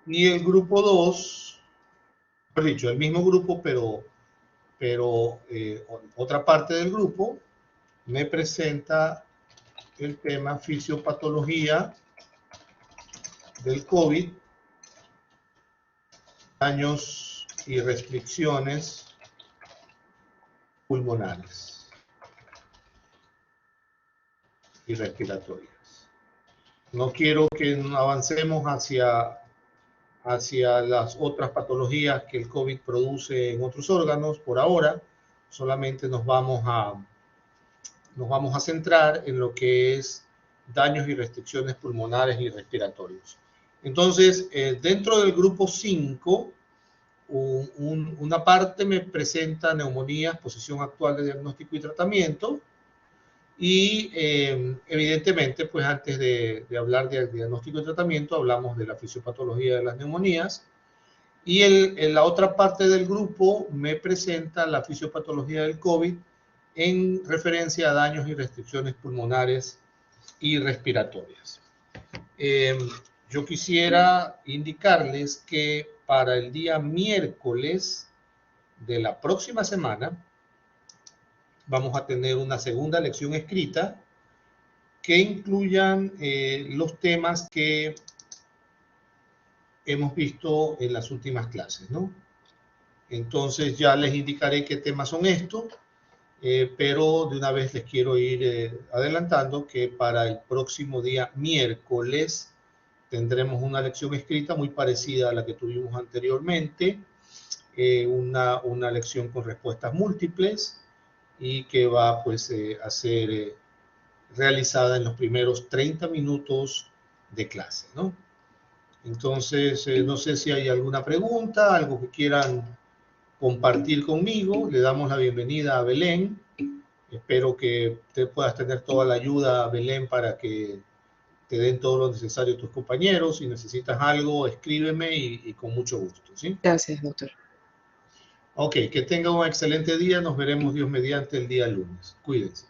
Y el grupo 2, por dicho, el mismo grupo, pero otra parte del grupo me presenta el tema fisiopatología del COVID, daños y restricciones pulmonares y respiratorias. No quiero que avancemos hacia las otras patologías que el COVID produce en otros órganos por ahora. Solamente nos vamos a centrar en lo que es daños y restricciones pulmonares y respiratorios. Entonces, dentro del grupo 5, una parte me presenta neumonías, posición actual de diagnóstico y tratamiento. Y evidentemente, pues antes de hablar de diagnóstico y tratamiento, hablamos de la fisiopatología de las neumonías. Y la otra parte del grupo me presenta la fisiopatología del COVID en referencia a daños y restricciones pulmonares y respiratorias. Yo quisiera indicarles que para el día miércoles de la próxima semana vamos a tener una segunda lección escrita que incluyan los temas que hemos visto en las últimas clases, ¿no? Entonces ya les indicaré qué temas son estos, pero de una vez les quiero ir adelantando que para el próximo día miércoles tendremos una lección escrita muy parecida a la que tuvimos anteriormente, una lección con respuestas múltiples, y que va pues a ser realizada en los primeros 30 minutos de clase, ¿no? Entonces, no sé si hay alguna pregunta, algo que quieran compartir conmigo. Le damos la bienvenida a Belén. Espero que te puedas tener toda la ayuda, Belén, para que te den todo lo necesario tus compañeros. Si necesitas algo, escríbeme y con mucho gusto, ¿sí? Gracias, doctor. Ok, que tenga un excelente día. Nos veremos Dios mediante el día lunes. Cuídense.